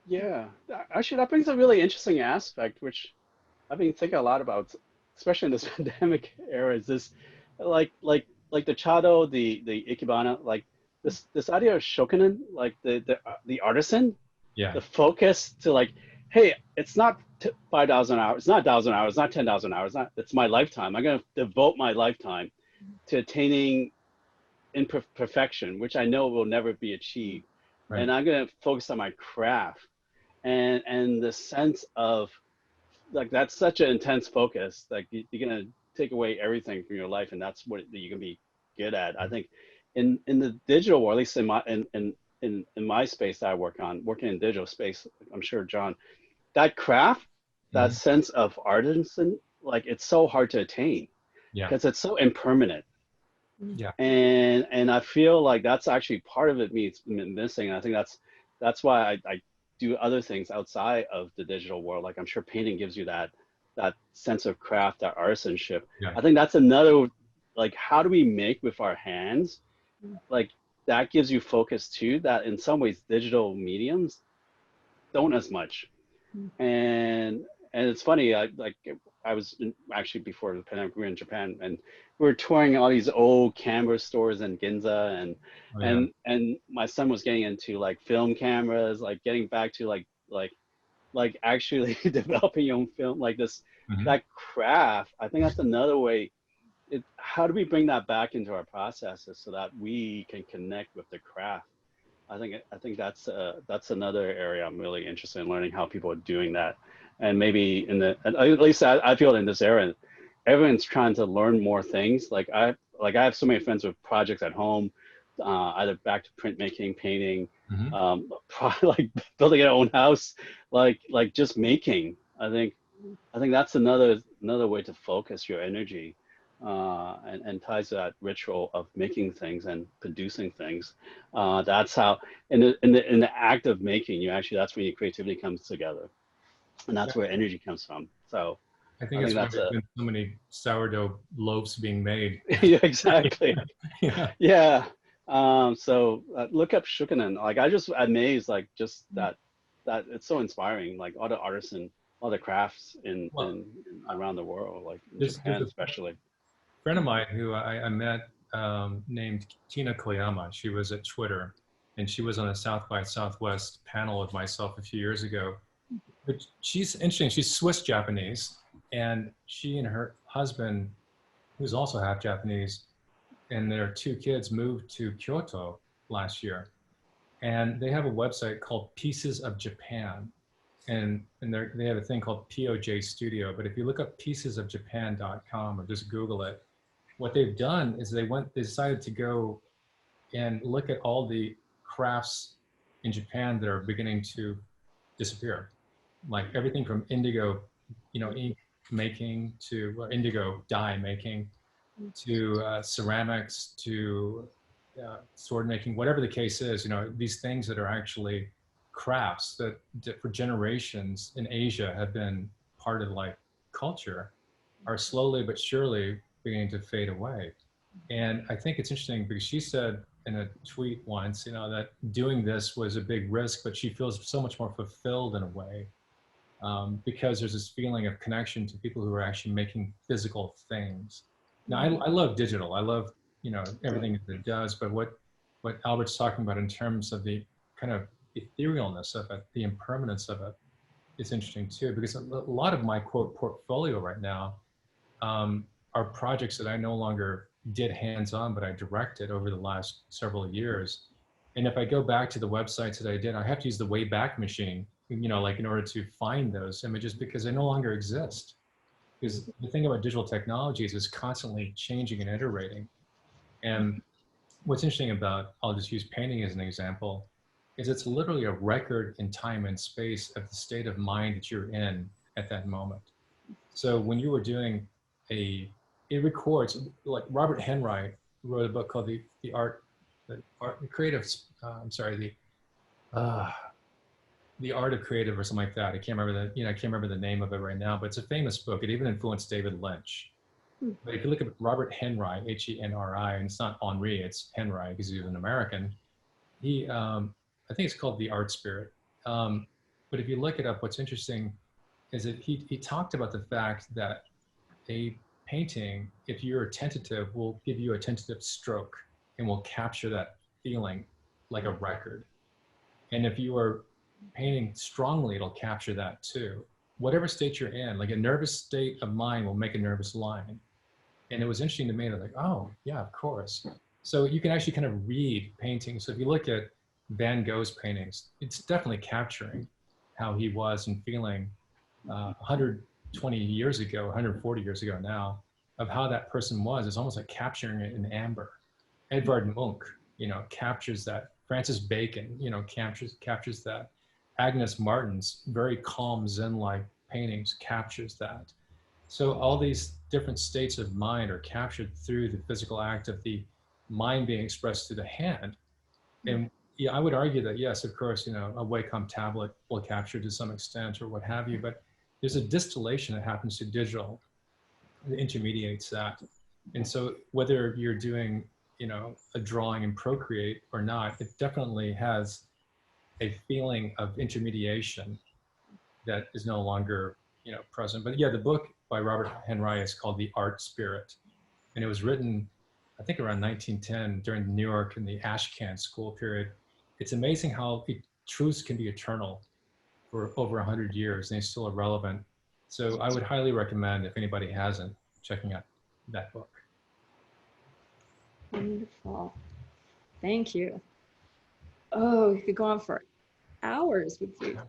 Yeah, actually, that brings a really interesting aspect, which I've been thinking a lot about, especially in this pandemic era. Is this like the chado, the ikebana, like this idea of shokunin, like the artisan, Yeah. the focus to like, hey, it's not 5,000 hours, it's not 1,000 hours, it's not 10,000 hours, it's my lifetime. I'm gonna devote my lifetime to attaining imperfection, which I know will never be achieved. Right. And I'm gonna focus on my craft, and the sense of like, that's such an intense focus. Like you're gonna take away everything from your life, and that's what you can be good at. I think in the digital world, at least in my space that I working in digital space, I'm sure John, that craft, that sense of artisan, like it's so hard to attain because it's so impermanent. Yeah. And I feel like that's actually part of it missing. And I think that's why I do other things outside of the digital world. Like I'm sure painting gives you that sense of craft, that artisanship. Yeah. I think that's another, like, how do we make with our hands? Like that gives you focus too, that in some ways digital mediums don't as much. And it's funny, I was actually, before the pandemic, we were in Japan, and we were touring all these old camera stores in Ginza, and my son was getting into like film cameras, like getting back to like actually developing your own film, like this, that craft. I think that's another way. How do we bring that back into our processes so that we can connect with the craft? I think that's another area I'm really interested in learning, how people are doing that. And maybe at least I feel in this era, everyone's trying to learn more things. Like I have so many friends with projects at home, either back to printmaking, painting, like building their own house, like just making. I think that's another way to focus your energy, and ties to that ritual of making things and producing things. That's how in the act of making, that's when your creativity comes together. And that's where energy comes from. So I think it's why there's been so many sourdough loaves being made. Yeah, exactly. Yeah. So look up Shukanen. Like I just amazed, like just that it's so inspiring. Like all the artisan, all the crafts in around the world, like in Japan especially. friend of mine who I met named Tina Koyama. She was at Twitter, and she was on a South by Southwest panel with myself a few years ago. But she's interesting. She's Swiss Japanese, and she and her husband, who's also half Japanese, and their 2 kids moved to Kyoto last year. And they have a website called Pieces of Japan. And they have a thing called POJ Studio. But if you look up piecesofjapan.com or just Google it, what they've done is they decided to go and look at all the crafts in Japan that are beginning to disappear. Like everything from indigo, ink making to indigo dye making, to ceramics, to sword making, whatever the case is, these things that are actually crafts that for generations in Asia have been part of like culture are slowly but surely beginning to fade away. And I think it's interesting because she said in a tweet once, that doing this was a big risk, but she feels so much more fulfilled in a way because there's this feeling of connection to people who are actually making physical things. Now, I love digital. I love, everything that it does, but what Albert's talking about in terms of the kind of etherealness of it, the impermanence of it, is interesting too, because a lot of my quote portfolio right now are projects that I no longer did hands-on, but I directed over the last several years. And if I go back to the websites that I did, I have to use the Wayback Machine, like in order to find those images because they no longer exist. Because the thing about digital technology is it's constantly changing and iterating. And what's interesting about, I'll just use painting as an example, is it's literally a record in time and space of the state of mind that you're in at that moment. So when you were doing it records, like Robert Henry wrote a book called The Art of Creative or something like that. I can't remember the name of it right now, but it's a famous book. It even influenced David Lynch. But if you look at Robert Henry, Henri, and it's not Henri, it's Henry because he was an American. He, I think it's called The Art Spirit. But if you look it up, what's interesting is that he talked about the fact that a painting, if you're attentive, will give you a tentative stroke and will capture that feeling like a record. And if you are painting strongly, it'll capture that too. Whatever state you're in, like a nervous state of mind will make a nervous line. And it was interesting to me that like, oh yeah, of course. So you can actually kind of read paintings. So if you look at Van Gogh's paintings, it's definitely capturing how he was and feeling 120 years ago, 140 years ago now, of how that person was. It's almost like capturing it in amber. Edvard Munch, captures that. Francis Bacon, captures that. Agnes Martin's very calm Zen-like paintings captures that. So all these different states of mind are captured through the physical act of the mind being expressed through the hand. And yeah, I would argue that yes, of course, a Wacom tablet will capture to some extent or what have you, but there's a distillation that happens to digital that intermediates that. And so whether you're doing, a drawing in Procreate or not, it definitely has a feeling of intermediation that is no longer, present. But yeah, the book by Robert Henry is called The Art Spirit. And it was written, I think around 1910 during the New York and the Ashcan school period. It's amazing how truths can be eternal for over 100 years and they still are relevant. So I would highly recommend, if anybody hasn't, checking out that book. Wonderful. Thank you. Oh, you could go on for hours with you.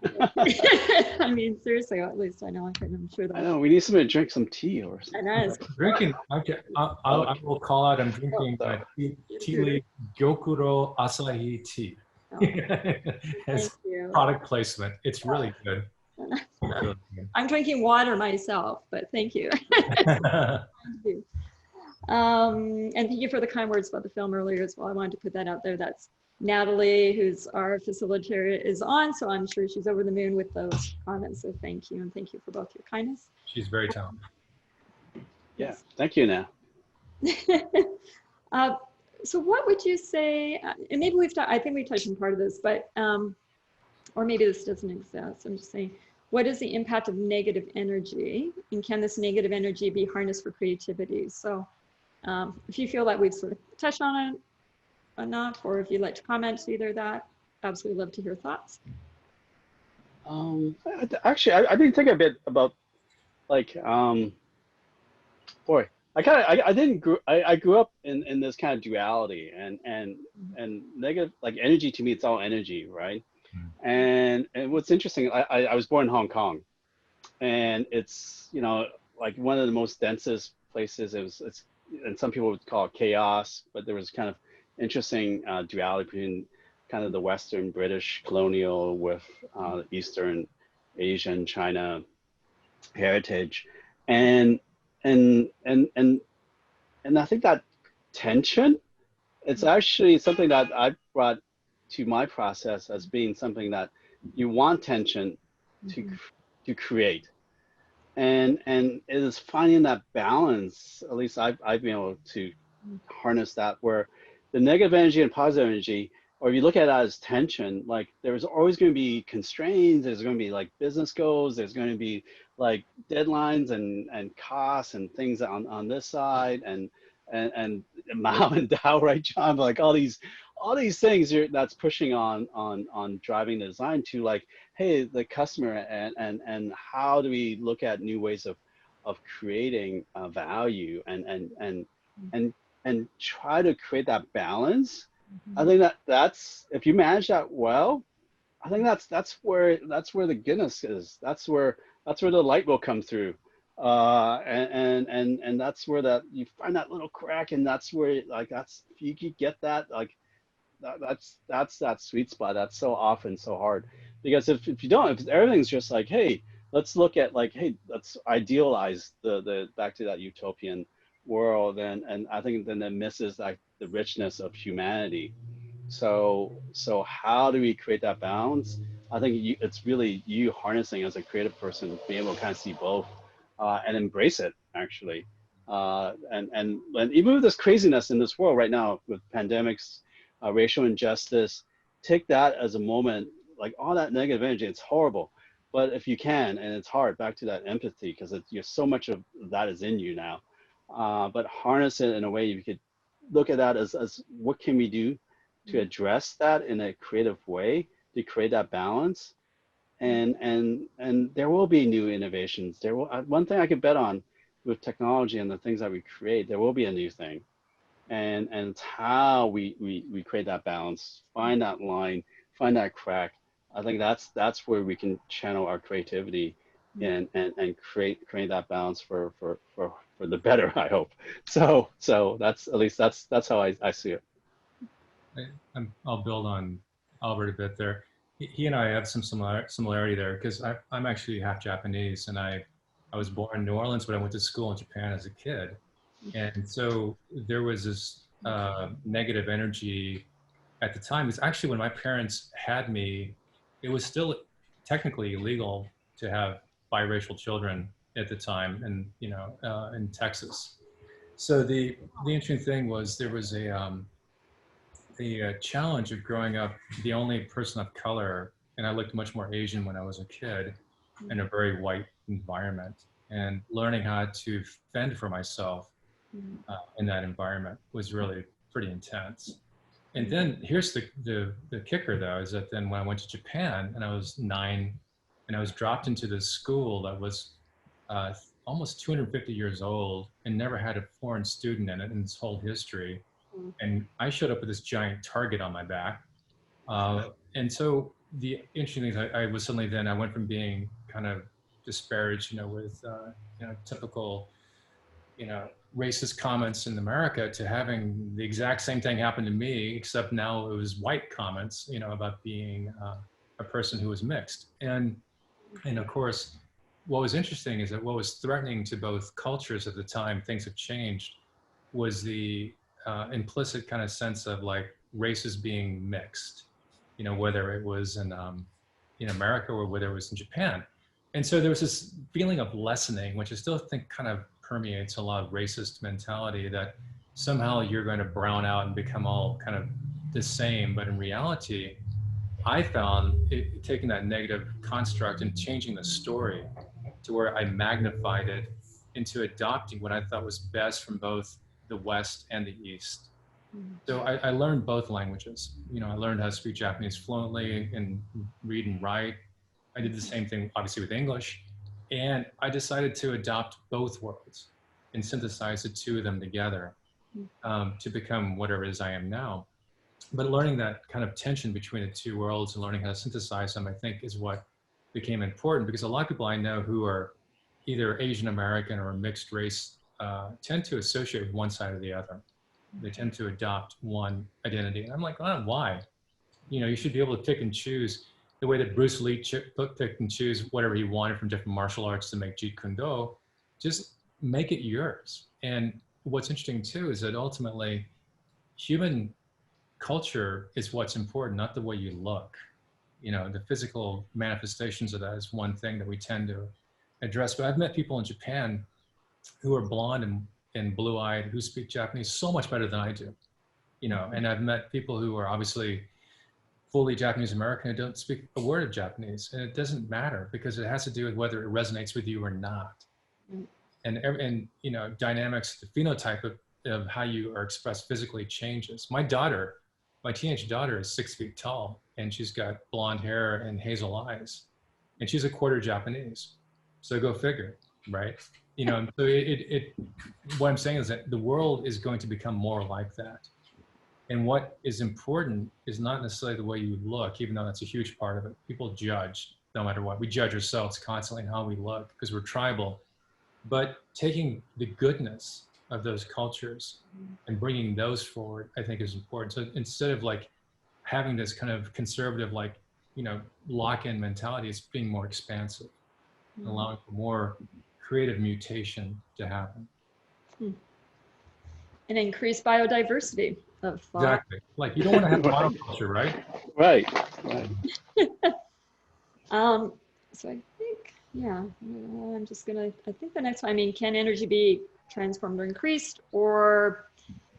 I mean, seriously, at least I know I can. I'm sure that. I know, we need somebody to drink some tea or something. I know. Drinking, I will call out, I'm drinking Tealeaves Gyokuro Asahi tea. As product placement. It's really good. I'm drinking water myself, but thank you. Thank you. And thank you for the kind words about the film earlier as well. I wanted to put that out there. That's Natalie, who's our facilitator, is on, so I'm sure she's over the moon with those comments. So thank you, and thank you for both your kindness. She's very talented. Yeah, thank you, now. So what would you say, and maybe I think we touched on part of this, but, or maybe this doesn't exist. I'm just saying, what is the impact of negative energy? And can this negative energy be harnessed for creativity? So If you feel that we've sort of touched on it enough, or if you'd like to comment to either of that, absolutely love to hear thoughts. Actually, I've been thinking a bit about like, boy, I grew up in this kind of duality and negative, like energy to me, it's all energy, right? And what's interesting, I was born in Hong Kong, and it's, you know, like one of the most densest places. And some people would call it chaos, but there was kind of interesting duality between kind of the Western British colonial with Eastern Asian China heritage, and I think that tension, it's actually something that I brought to my process as being something that you want tension to create, and it is finding that balance. At least I've been able to harness that, where the negative energy and positive energy, or if you look at it as tension, like there's always going to be constraints, there's going to be like business goals, there's going to be like deadlines and costs and things on this side, and Mao and Dao, right, John? Like all these things that's pushing on driving the design to like, hey, the customer, and how do we look at new ways of creating value and try to create that balance. I think that's if you manage that well, I think that's where the Guinness is. That's where the light will come through, and that's where that you find that little crack, and that's where like that's if you could get that, like that's that sweet spot. That's so often so hard, because if you don't, if everything's just like, hey, let's look at like, hey, let's idealize the back to that utopian world, and I think then it misses like the richness of humanity. So how do we create that balance? I think it's really you harnessing as a creative person, being able to kind of see both and embrace it actually. And even with this craziness in this world right now with pandemics, racial injustice, take that as a moment, like all that negative energy, it's horrible. But if you can, and it's hard, back to that empathy, because you're so much of that is in you now. But harness it in a way you could look at that as what can we do to address that in a creative way to create that balance, and there will be new innovations. There will one thing I could bet on with technology and the things that we create, there will be a new thing, and it's how we create that balance, find that line, find that crack. I think that's where we can channel our creativity and create that balance for the better, I hope. So that's at least that's how I see it. I'll build on Albert a bit there. He and I have some similarity there, because I'm actually half Japanese, and I was born in New Orleans, but I went to school in Japan as a kid. And so there was this negative energy at the time. It's actually when my parents had me, it was still technically illegal to have biracial children at the time, and in Texas. So the interesting thing was there was the challenge of growing up the only person of color, and I looked much more Asian when I was a kid, in a very white environment, and learning how to fend for myself in that environment was really pretty intense. And then here's the kicker, though, is that then when I went to Japan and I was 9, and I was dropped into this school that was almost 250 years old and never had a foreign student in it in its whole history. And I showed up with this giant target on my back. And so the interesting thing is I was suddenly then, I went from being kind of disparaged, with, typical, racist comments in America, to having the exact same thing happen to me, except now it was white comments, about being a person who was mixed. And of course, what was interesting is that what was threatening to both cultures at the time, things have changed, was the implicit kind of sense of like races being mixed, whether it was in America or whether it was in Japan. And so there was this feeling of lessening, which I still think kind of permeates a lot of racist mentality, that somehow you're going to brown out and become all kind of the same. But in reality, I found taking that negative construct and changing the story to where I magnified it into adopting what I thought was best from both the West and the East. Mhm. So I learned both languages. You know, I learned how to speak Japanese fluently and read and write. I did the same thing, obviously, with English. And I decided to adopt both worlds and synthesize the two of them together to become whatever it is I am now. But learning that kind of tension between the two worlds and learning how to synthesize them, I think, is what became important, because a lot of people I know who are either Asian American or mixed race tend to associate with one side or the other. They tend to adopt one identity. And I'm like, oh, why? You know, you should be able to pick and choose the way that Bruce Lee picked and choose whatever he wanted from different martial arts to make Jeet Kune Do. Just make it yours. And what's interesting too is that ultimately human culture is what's important, not the way you look. You know, the physical manifestations of that is one thing that we tend to address. But I've met people in Japan who are blonde and blue-eyed who speak Japanese so much better than I do. You know, and I've met people who are obviously fully Japanese American who don't speak a word of Japanese, and it doesn't matter because it has to do with whether it resonates with you or not. And you know, dynamics, the phenotype of how you are expressed physically changes. My teenage daughter is 6 feet tall, and she's got blonde hair and hazel eyes, and she's a quarter Japanese. So go figure, right? You know, so what I'm saying is that the world is going to become more like that. And what is important is not necessarily the way you look, even though that's a huge part of it. People judge no matter what. We judge ourselves constantly in how we look because we're tribal. But taking the goodness of those cultures and bringing those forward, I think is important. So instead of like having this kind of conservative, like, you know, lock-in mentality, it's being more expansive, allowing for more creative mutation to happen. And increase biodiversity of thought. Exactly. Like you don't want to have monoculture, right? Right. So I think, yeah, I'm just gonna, I think the next one, I mean, can energy be transformed or increased, or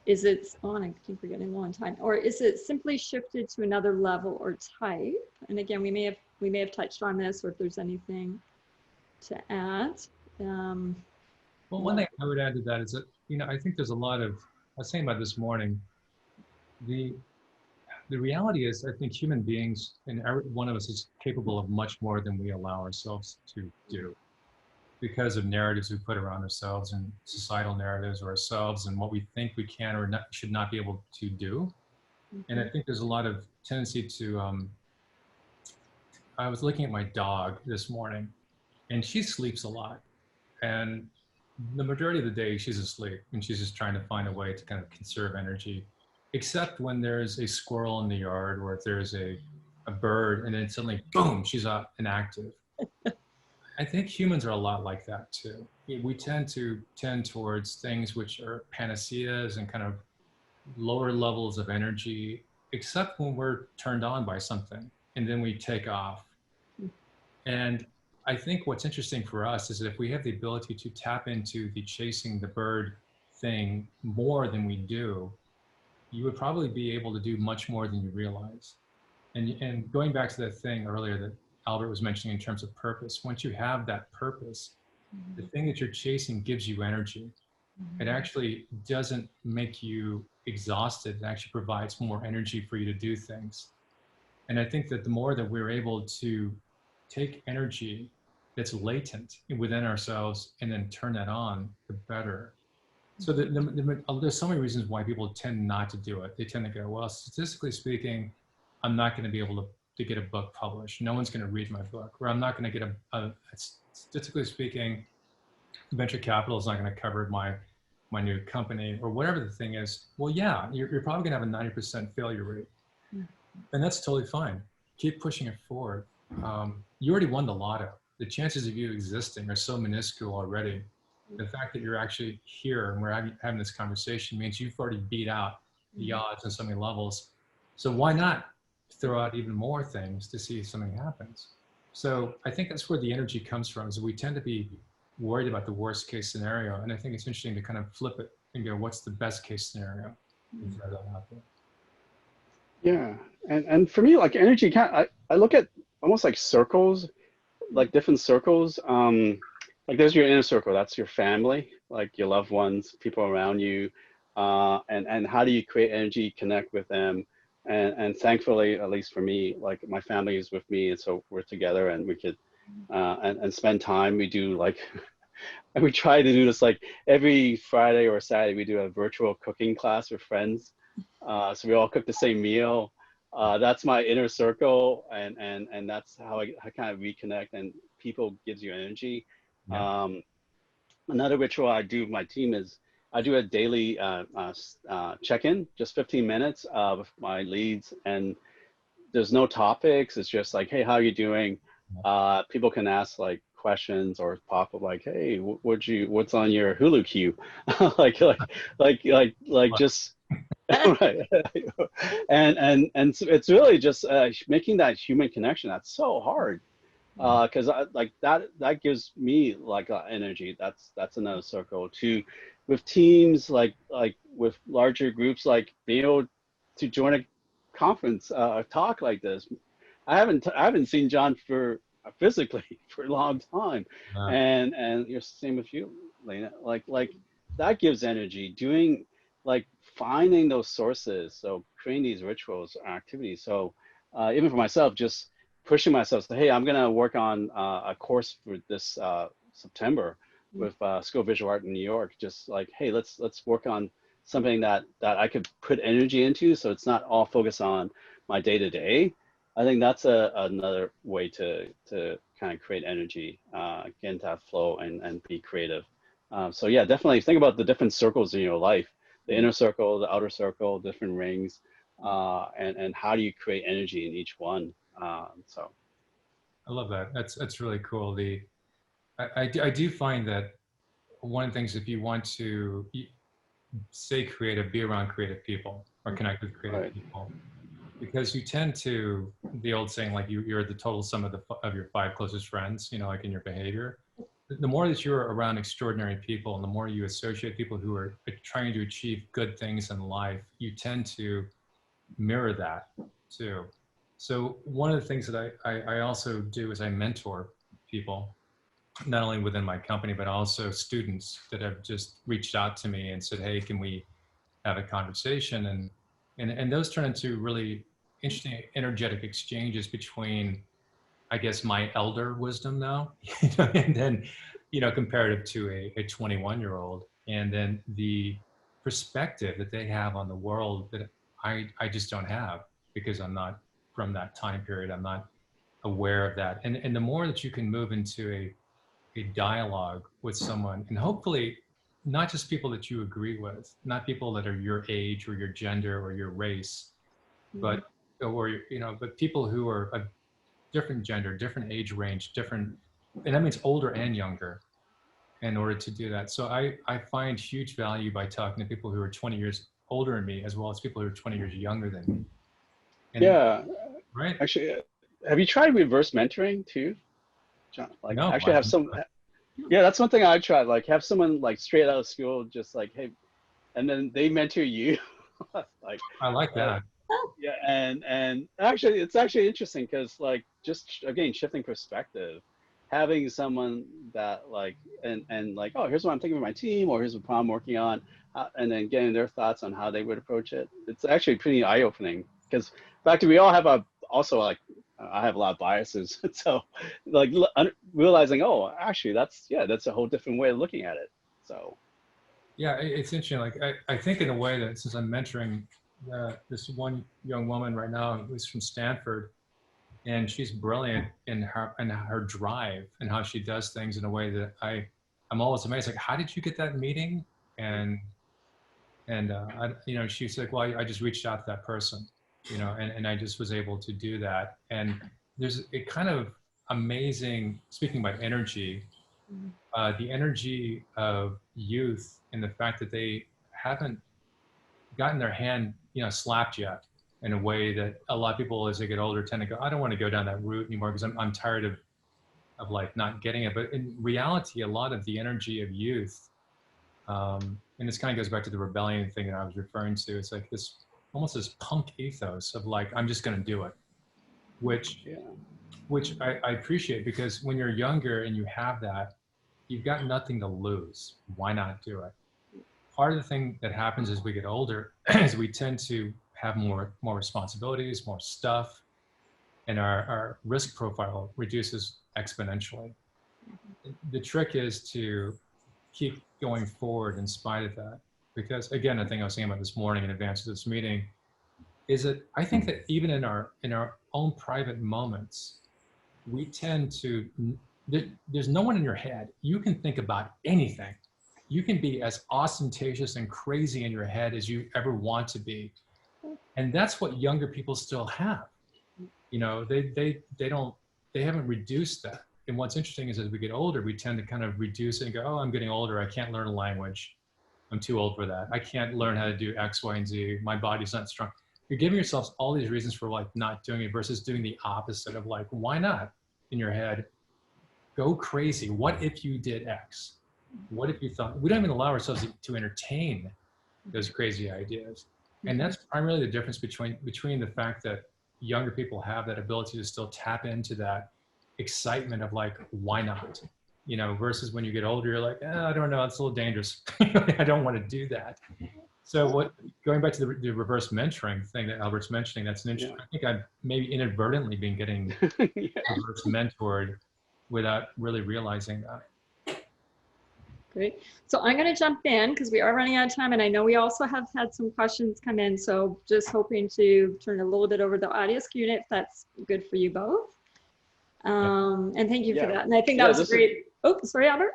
is it, oh, I think we're getting low on time, or is it simply shifted to another level or type? And again, we may have touched on this, or if there's anything to add. Well, one thing I would add to that is that, you know, I think there's a lot of, I was saying about this morning, the reality is, I think human beings, and every one of us is capable of much more than we allow ourselves to do because of narratives we put around ourselves and societal narratives or ourselves and what we think we can or not, should not be able to do. And I think there's a lot of tendency to, I was looking at my dog this morning and she sleeps a lot. And the majority of the day she's asleep and she's just trying to find a way to kind of conserve energy, except when there's a squirrel in the yard or if there's a bird and then suddenly, boom, she's up and active. I think humans are a lot like that too. We tend towards things which are panaceas and kind of lower levels of energy, except when we're turned on by something and then we take off. And I think what's interesting for us is that if we have the ability to tap into the chasing the bird thing more than we do, you would probably be able to do much more than you realize. And going back to that thing earlier that Albert was mentioning in terms of purpose, once you have that purpose, the thing that you're chasing gives you energy. It actually doesn't make you exhausted. It actually provides more energy for you to do things. And I think that the more that we're able to take energy that's latent within ourselves and then turn that on, the better. So there's so many reasons why people tend not to do it. They tend to go, well, statistically speaking, I'm not going to be able to get a book published. No one's going to read my book. Or I'm not going to get statistically speaking, venture capital is not going to cover my new company or whatever the thing is. Well, yeah, you're probably going to have a 90% failure rate. And that's totally fine. Keep pushing it forward. You already won the lotto. The chances of you existing are so minuscule already. The fact that you're actually here and we're having this conversation means you've already beat out the odds on so many levels. So why not throw out even more things to see if something happens? So I think that's where the energy comes from, is we tend to be worried about the worst case scenario. And I think it's interesting to kind of flip it and go, what's the best case scenario? And throw that out there. Yeah, and for me, like energy, I look at almost like circles, like different circles. Like there's your inner circle, that's your family, like your loved ones, people around you. and how do you create energy, connect with them. And thankfully, at least for me, like my family is with me, and so we're together, and we could and spend time. We do like and we try to do this like every Friday or Saturday. We do a virtual cooking class with friends, so we all cook the same meal. That's my inner circle, and that's how I kind of reconnect. And people gives you energy. Yeah. Another ritual I do with my team is I do a daily check-in, just 15 minutes with my leads, and there's no topics. It's just like, hey, how are you doing? People can ask like questions or pop up like, hey, what's on your Hulu queue? like just right. And so it's really just making that human connection. That's so hard because like that gives me like energy. That's another circle too. With teams like with larger groups, like being able to join a conference, a talk like this. I haven't seen John for physically for a long time, and you're same with you, Lena. Like that gives energy. Doing like finding those sources, so creating these rituals or activities. So even for myself, just pushing myself. So hey, I'm gonna work on a course for this September with School of Visual Art in New York. Just like hey, let's work on something that I could put energy into, so it's not all focused on my day to day. I think that's another way to kind of create energy, get into that flow and be creative. So yeah, definitely think about the different circles in your life, the inner circle, the outer circle, different rings, and how do you create energy in each one. So I love that. That's really cool. I do find that one of the things, if you want to stay creative, be around creative people or connect with creative people, because you tend to, the old saying, like you're the total sum of your 5 closest friends, you know, like in your behavior. The more that you're around extraordinary people and the more you associate people who are trying to achieve good things in life, you tend to mirror that too. So one of the things that I also do is I mentor people, not only within my company, but also students that have just reached out to me and said, hey, can we have a conversation? And those turn into really interesting, energetic exchanges between, I guess, my elder wisdom now, and then, comparative to a 21-year-old, and then the perspective that they have on the world that I just don't have because I'm not from that time period. I'm not aware of that. And the more that you can move into a dialogue with someone, and hopefully not just people that you agree with, not people that are your age or your gender or your race, but but people who are a different gender, different age range, different, and that means older and younger, in order to do that. So I find huge value by talking to people who are 20 years older than me, as well as people who are 20 years younger than me. And, yeah, right? actually, have you tried reverse mentoring too, John? Like No, actually have some. Yeah, that's one thing I tried. Like have someone like straight out of school, just like hey, and then they mentor you. like I like that. yeah, and actually it's actually interesting because like just again shifting perspective, having someone that like and like oh here's what I'm thinking with my team or here's what I'm working on, and then getting their thoughts on how they would approach it. It's actually pretty eye opening because in fact we all have also like I have a lot of biases, so like realizing oh actually that's a whole different way of looking at it. So Yeah, it's interesting. Like I think in a way that since I'm mentoring this one young woman right now who's from Stanford, and she's brilliant in her drive and how she does things in a way that I'm always amazed. Like, how did you get that meeting? And she's like, well, I just reached out to that person, and I just was able to do that. And there's a kind of amazing, speaking about energy, the energy of youth and the fact that they haven't gotten their hand, slapped yet, in a way that a lot of people as they get older tend to go, I don't want to go down that route anymore because I'm tired of like not getting it. But in reality, a lot of the energy of youth, and this kind of goes back to the rebellion thing that I was referring to. It's like this, almost this punk ethos of like, I'm just going to do it, which I appreciate, because when you're younger and you have that, you've got nothing to lose. Why not do it? part of the thing that happens as we get older is we tend to have more responsibilities, more stuff, and our risk profile reduces exponentially. The trick is to keep going forward in spite of that. Because again, the thing I was saying about this morning in advance of this meeting is that I think that even in our own private moments, we tend to, there's no one in your head. You can think about anything. You can be as ostentatious and crazy in your head as you ever want to be. And that's what younger people still have. You know, they haven't reduced that. And what's interesting is as we get older, we tend to kind of reduce it and go, oh, I'm getting older. I can't learn a language. I'm too old for that. I can't learn how to do X, Y, and Z. My body's not strong. You're giving yourselves all these reasons for like not doing it versus doing the opposite of like, why not in your head? Go crazy. What if you did X? What if you thought, we don't even allow ourselves to entertain those crazy ideas. And that's primarily the difference between the fact that younger people have that ability to still tap into that excitement of like, why not? You know, versus when you get older, you're like, I don't know, it's a little dangerous. I don't want to do that. So going back to the reverse mentoring thing that Albert's mentioning, that's an interesting, I think I've maybe inadvertently been getting reverse mentored without really realizing that. Great. So I'm going to jump in because we are running out of time, and I know we also have had some questions come in. So just hoping to turn a little bit over the audience unit if that's good for you both. And thank you for that. And I think that was great. Oh, sorry, Albert.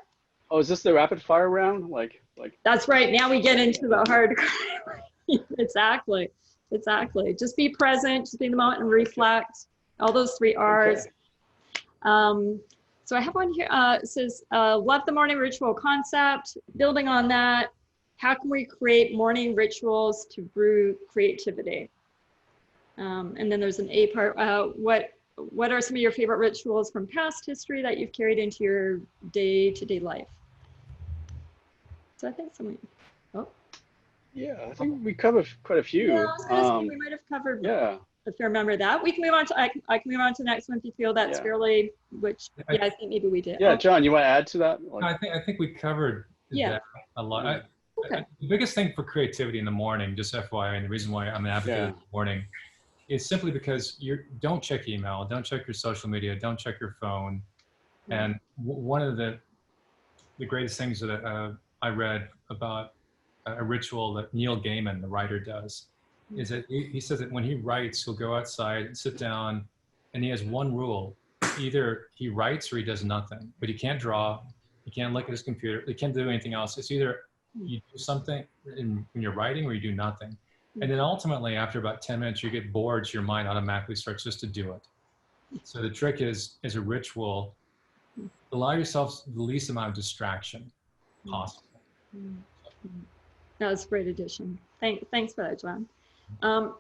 Oh, is this the rapid fire round? Like. That's right. Now we get into the hard. Exactly. Just be present, just be in the moment and reflect. All those 3 R's. Okay. So I have one here. It says, love the morning ritual concept. Building on that, how can we create morning rituals to brew creativity? And then there's an A part. What are some of your favorite rituals from past history that you've carried into your day-to-day life? So I think Yeah, I think we covered quite a few. Yeah, I was gonna say we might have covered a fair number of that. We can move on to, I can move on to the next one if you feel that's fairly, I think maybe we did. Yeah, John, you want to add to that? Like, I think we covered that a lot. The biggest thing for creativity in the morning, just FYI, and the reason why I'm an advocate in the morning is simply because don't check email, don't check your social media, don't check your phone. And one of the greatest things that I read about a ritual that Neil Gaiman, the writer, does is that he says that when he writes, he'll go outside, sit down, and he has one rule. Either he writes or he does nothing, but he can't draw, he can't look at his computer, he can't do anything else. It's either you do something when you're writing or you do nothing. And then ultimately, after about 10 minutes, you get bored, so your mind automatically starts just to do it. So the trick is, as a ritual, allow yourself the least amount of distraction possible. That was a great addition. Thanks for that, John.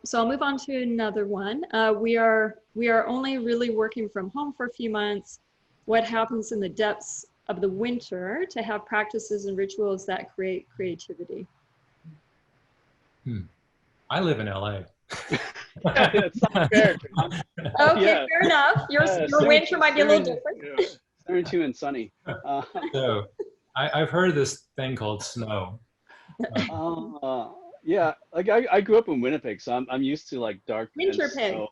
So I'll move on to another one. We are only really working from home for a few months. What happens in the depths of the winter to have practices and rituals that create creativity? I live in LA. It's not fair. Okay, fair enough. Your winter might be a little different. 32 and sunny. So I've heard of this thing called snow. Yeah, like I grew up in Winnipeg, so I'm used to like dark winter pig. So,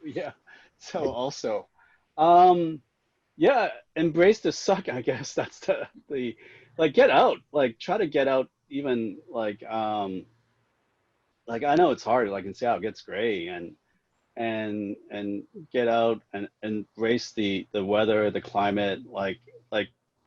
yeah. So also, yeah, embrace the suck. I guess that's the like get out. Like try to get out. Even like I know it's hard. Like in Seattle, it gets gray and get out and embrace the weather, the climate. Like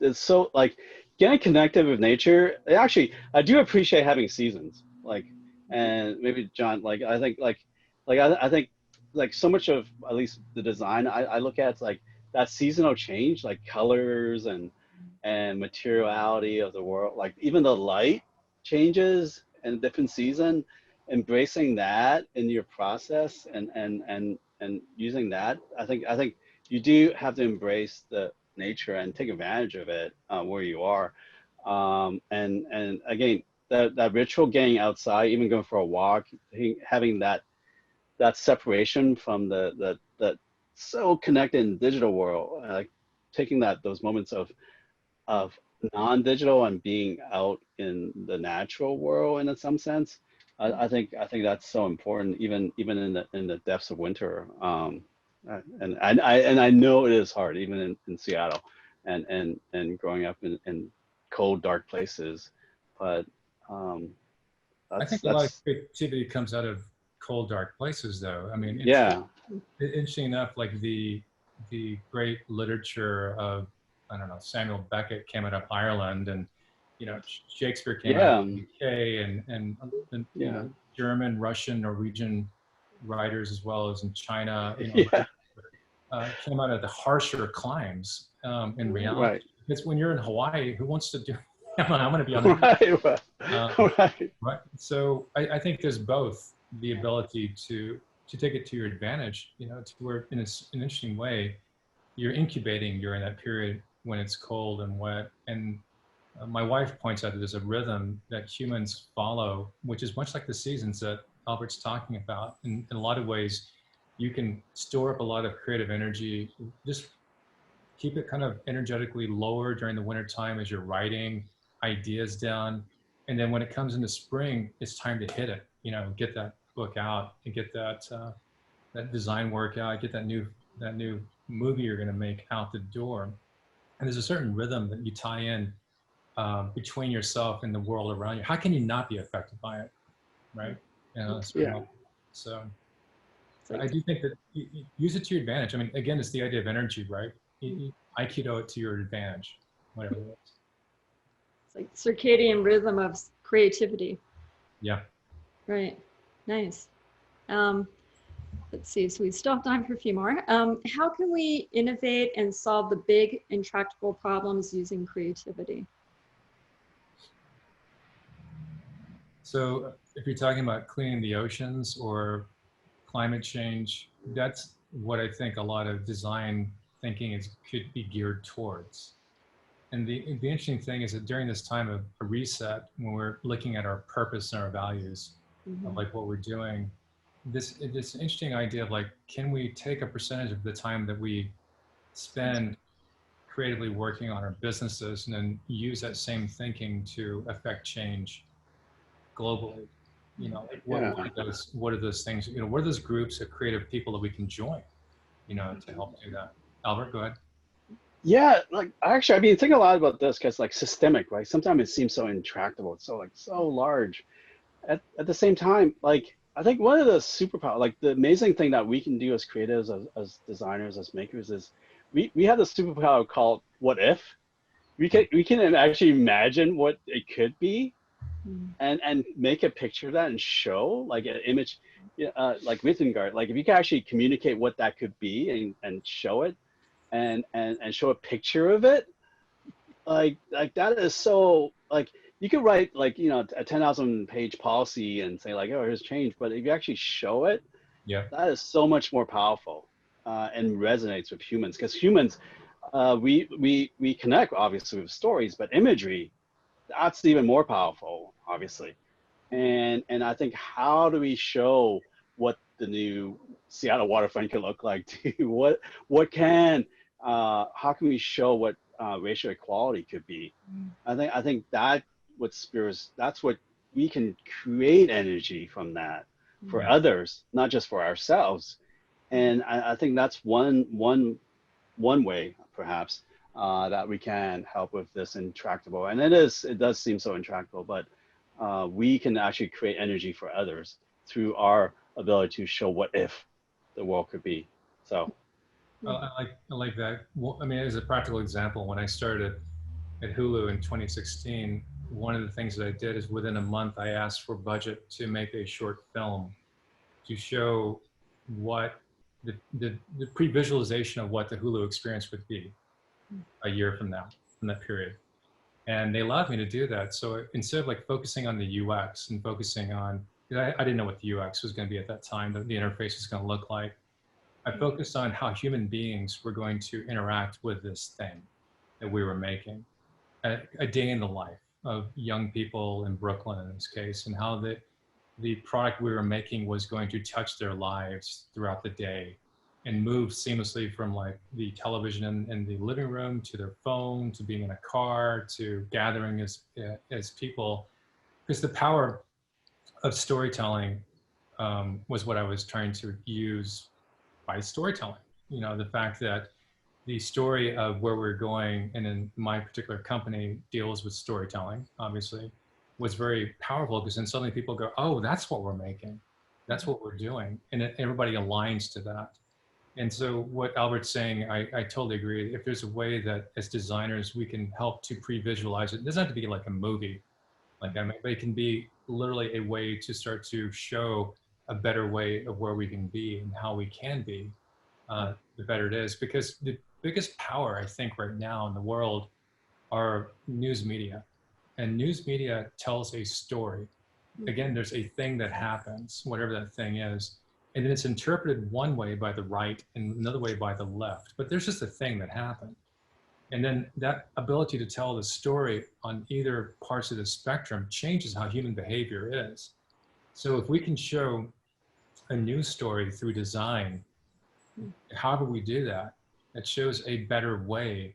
it's so like getting connected with nature. Actually, I do appreciate having seasons. Like, and maybe John, like I think I think like so much of at least the design I look at, it's like that seasonal change, like colors and materiality of the world, like even the light changes in a different season. Embracing that in your process and using that, I think you do have to embrace the nature and take advantage of it where you are, and again that ritual, getting outside, even going for a walk, having that separation from the so connected in digital world, like taking those moments of non-digital and being out in the natural world in some sense. I think that's so important, even in the depths of winter. And I know it is hard, even in Seattle, and growing up in cold, dark places. But I think a lot of that's creativity comes out of cold, dark places, though. I mean, yeah, interesting enough, like the great literature of, I don't know, Samuel Beckett came out of Ireland, and Shakespeare came out of yeah, the UK, and yeah, German, Russian, Norwegian writers, as well as in China, yeah, came out of the harsher climes in reality. right, Because when you're in Hawaii, who wants to do? I'm going to be on the right, right, right. So I think there's both the ability to take it to your advantage, to where in an interesting way, you're incubating during that period when it's cold and wet. And my wife points out that there's a rhythm that humans follow, which is much like the seasons that Albert's talking about. In a lot of ways, you can store up a lot of creative energy, just keep it kind of energetically lower during the winter time as you're writing ideas down. And then when it comes into spring, it's time to hit it, get that book out and get that design work out, get that new movie you're going to make out the door. And there's a certain rhythm that you tie in between yourself and the world around you. How can you not be affected by it, right? yeah. So Like, I do think that you use it to your advantage. I mean, again, it's the idea of energy, right? Aikido it to your advantage, whatever it is. it's like circadian rhythm of creativity. Yeah. Right. Nice. Let's see. So we still have time for a few more. How can we innovate and solve the big intractable problems using creativity? So if you're talking about cleaning the oceans or climate change, that's what I think a lot of design thinking could be geared towards. And the interesting thing is that during this time of a reset, when we're looking at our purpose and our values, of like what we're doing, this interesting idea of like, can we take a percentage of the time that we spend creatively working on our businesses and then use that same thinking to affect change globally? Like what are those things, what are those groups of creative people that we can join, to help do that? Albert, go ahead. Yeah, like actually, I've been thinking a lot about this because like systemic, right? Sometimes it seems so intractable. It's so large. At the same time, like I think one of the superpower, like the amazing thing that we can do as creatives, as designers, as makers, is we have this superpower called what if. We can actually imagine what it could be, and make a picture of that and show like an image, like Mittengard. Like if you can actually communicate what that could be and show it, and show a picture of it, like that is so like you could write like a 10,000 page policy and say like, oh, here's change, but if you actually show it, Yeah. that is so much more powerful, and resonates with humans, because humans, we connect obviously with stories, but imagery, that's even more powerful obviously. And I think, how do we show what the new Seattle waterfront can look like to you? What can how can we show what racial equality could be? I think that what spirits, that's what we can create energy from that for others, not just for ourselves. And I think that's one way perhaps, that we can help with this intractable. And it does seem so intractable, but we can actually create energy for others through our ability to show what if the world could be. So I like that. Well, I mean, as a practical example, when I started at Hulu in 2016, one of the things that I did is within a month, I asked for budget to make a short film to show what the pre-visualization of what the Hulu experience would be a year from now, from that period. And they allowed me to do that. So instead of like focusing on the UX and focusing on, I didn't know what the UX was going to be at that time, the interface was going to look like. I focused on how human beings were going to interact with this thing that we were making, a day in the life of young people in Brooklyn in this case, and how the product we were making was going to touch their lives throughout the day and move seamlessly from like the television in the living room to their phone, to being in a car, to gathering as people. Because the power of storytelling was what I was trying to use by storytelling. You know, the fact that the story of where we're going, and in my particular company deals with storytelling, obviously, was very powerful, because then suddenly people go, oh, that's what we're making. That's what we're doing. And everybody aligns to that. And so what Albert's saying, I totally agree. If there's a way that as designers, we can help to pre-visualize it, it doesn't have to be like a movie. Like, I mean, but it can be literally a way to start to show a better way of where we can be and how we can be, the better it is. Because the biggest power, I think, right now in the world are news media. And news media tells a story. Again, there's a thing that happens, whatever that thing is, and then it's interpreted one way by the right and another way by the left. But there's just a thing that happened. And then that ability to tell the story on either parts of the spectrum changes how human behavior is. So if we can show a news story through design, however we do that, it shows a better way,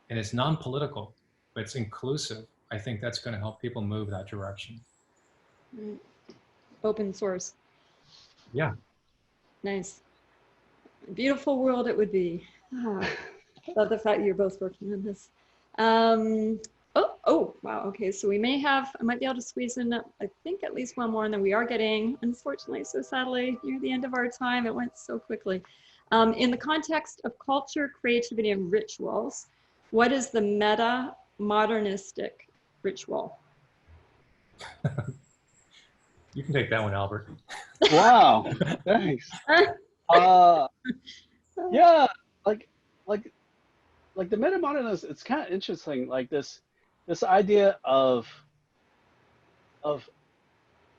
and it's non-political, but it's inclusive. I think that's going to help people move that direction. Open source. Yeah. Nice. Beautiful world it would be. Ah, love the fact you're both working on this. Oh, wow. Okay, so I might be able to squeeze in, I think, at least one more, and then we are getting, unfortunately, so sadly, near the end of our time. It went so quickly. In the context of culture, creativity, and rituals, what is the meta-modernistic ritual? You can take that one, Albert. Wow, thanks. Yeah, like the meta-modernist, it's kind of interesting, like this idea of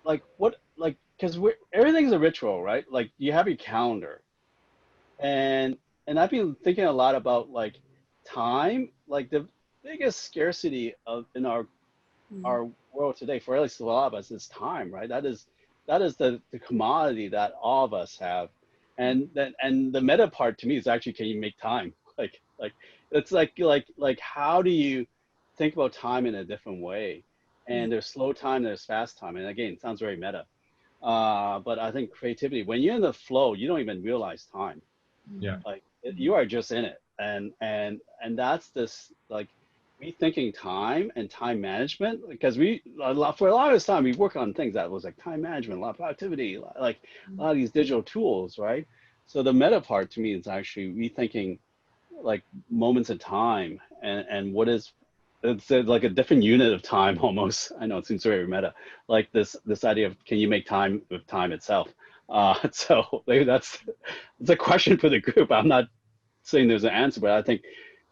like what, like, because everything's a ritual, right? Like, you have your calendar, and I've been thinking a lot about like time. Like, the biggest scarcity in our world today, for at least a lot of us, is time, right? That is the commodity that all of us have. And the meta part to me is actually, can you make time? Like it's like how do you think about time in a different way? And there's slow time, there's fast time, and again, it sounds very meta. But I think creativity, when you're in the flow, you don't even realize time. Yeah. Like, you are just in it, and that's this, like, rethinking time and time management, because for a lot of this time we work on things that was like time management, a lot of productivity, like a lot of these digital tools, right? So the meta part to me is actually rethinking like moments of time, and what is, it's like a different unit of time almost. I know it seems very meta, like this idea of, can you make time with time itself? So maybe it's a question for the group. I'm not saying there's an answer, but I think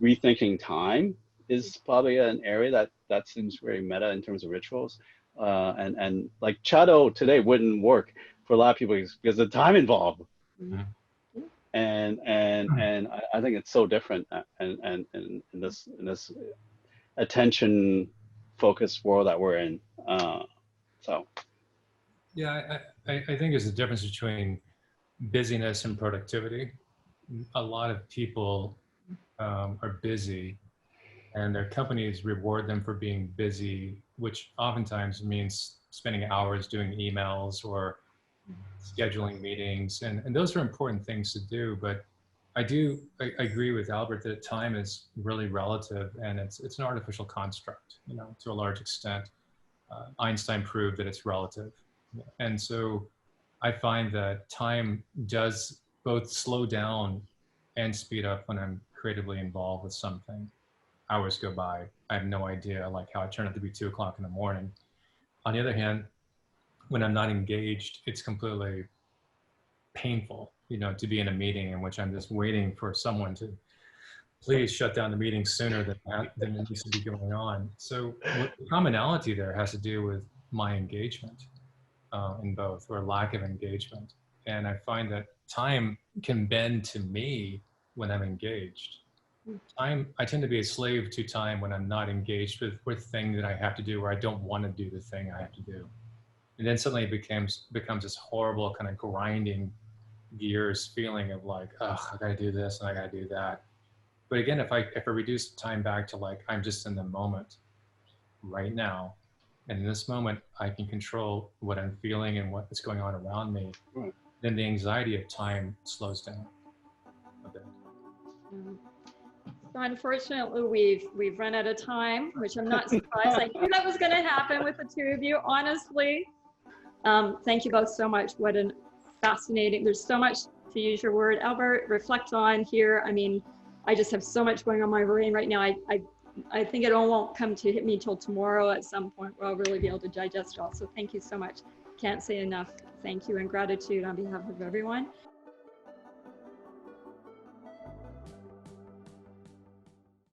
rethinking time is probably an area that seems very meta in terms of rituals. And like Chado today wouldn't work for a lot of people because of the time involved. And I think it's so different, and in this attention focused world that we're in. So Yeah, I think there's a difference between busyness and productivity. A lot of people are busy, and their companies reward them for being busy, which oftentimes means spending hours doing emails or scheduling meetings, and those are important things to do. But I agree with Albert that time is really relative, and it's an artificial construct, you know, to a large extent. Einstein proved that it's relative. And so I find that time does both slow down and speed up when I'm creatively involved with something. Hours go by. I have no idea, like, how it turned out to be 2 o'clock in the morning. On the other hand, when I'm not engaged, it's completely painful, you know, to be in a meeting in which I'm just waiting for someone to please shut down the meeting sooner than it needs to be going on. So what the commonality there has to do with my engagement in both, or lack of engagement. And I find that time can bend to me when I'm engaged. I tend to be a slave to time when I'm not engaged with things that I have to do, or I don't want to do the thing I have to do. And then suddenly it becomes this horrible kind of grinding gears feeling of like, oh, I gotta do this and I gotta do that. But again, if I reduce time back to like, I'm just in the moment right now, and in this moment, I can control what I'm feeling and what is going on around me, Right. then the anxiety of time slows down a bit. So unfortunately, we've run out of time, which I'm not surprised. I knew that was going to happen with the two of you, honestly. Thank you both so much. What a fascinating, there's so much, to use your word, Albert, reflect on here. I mean, I just have so much going on my brain right now. I think it all won't come to hit me till tomorrow at some point where I'll really be able to digest it all. So thank you so much. Can't say enough thank you and gratitude on behalf of everyone.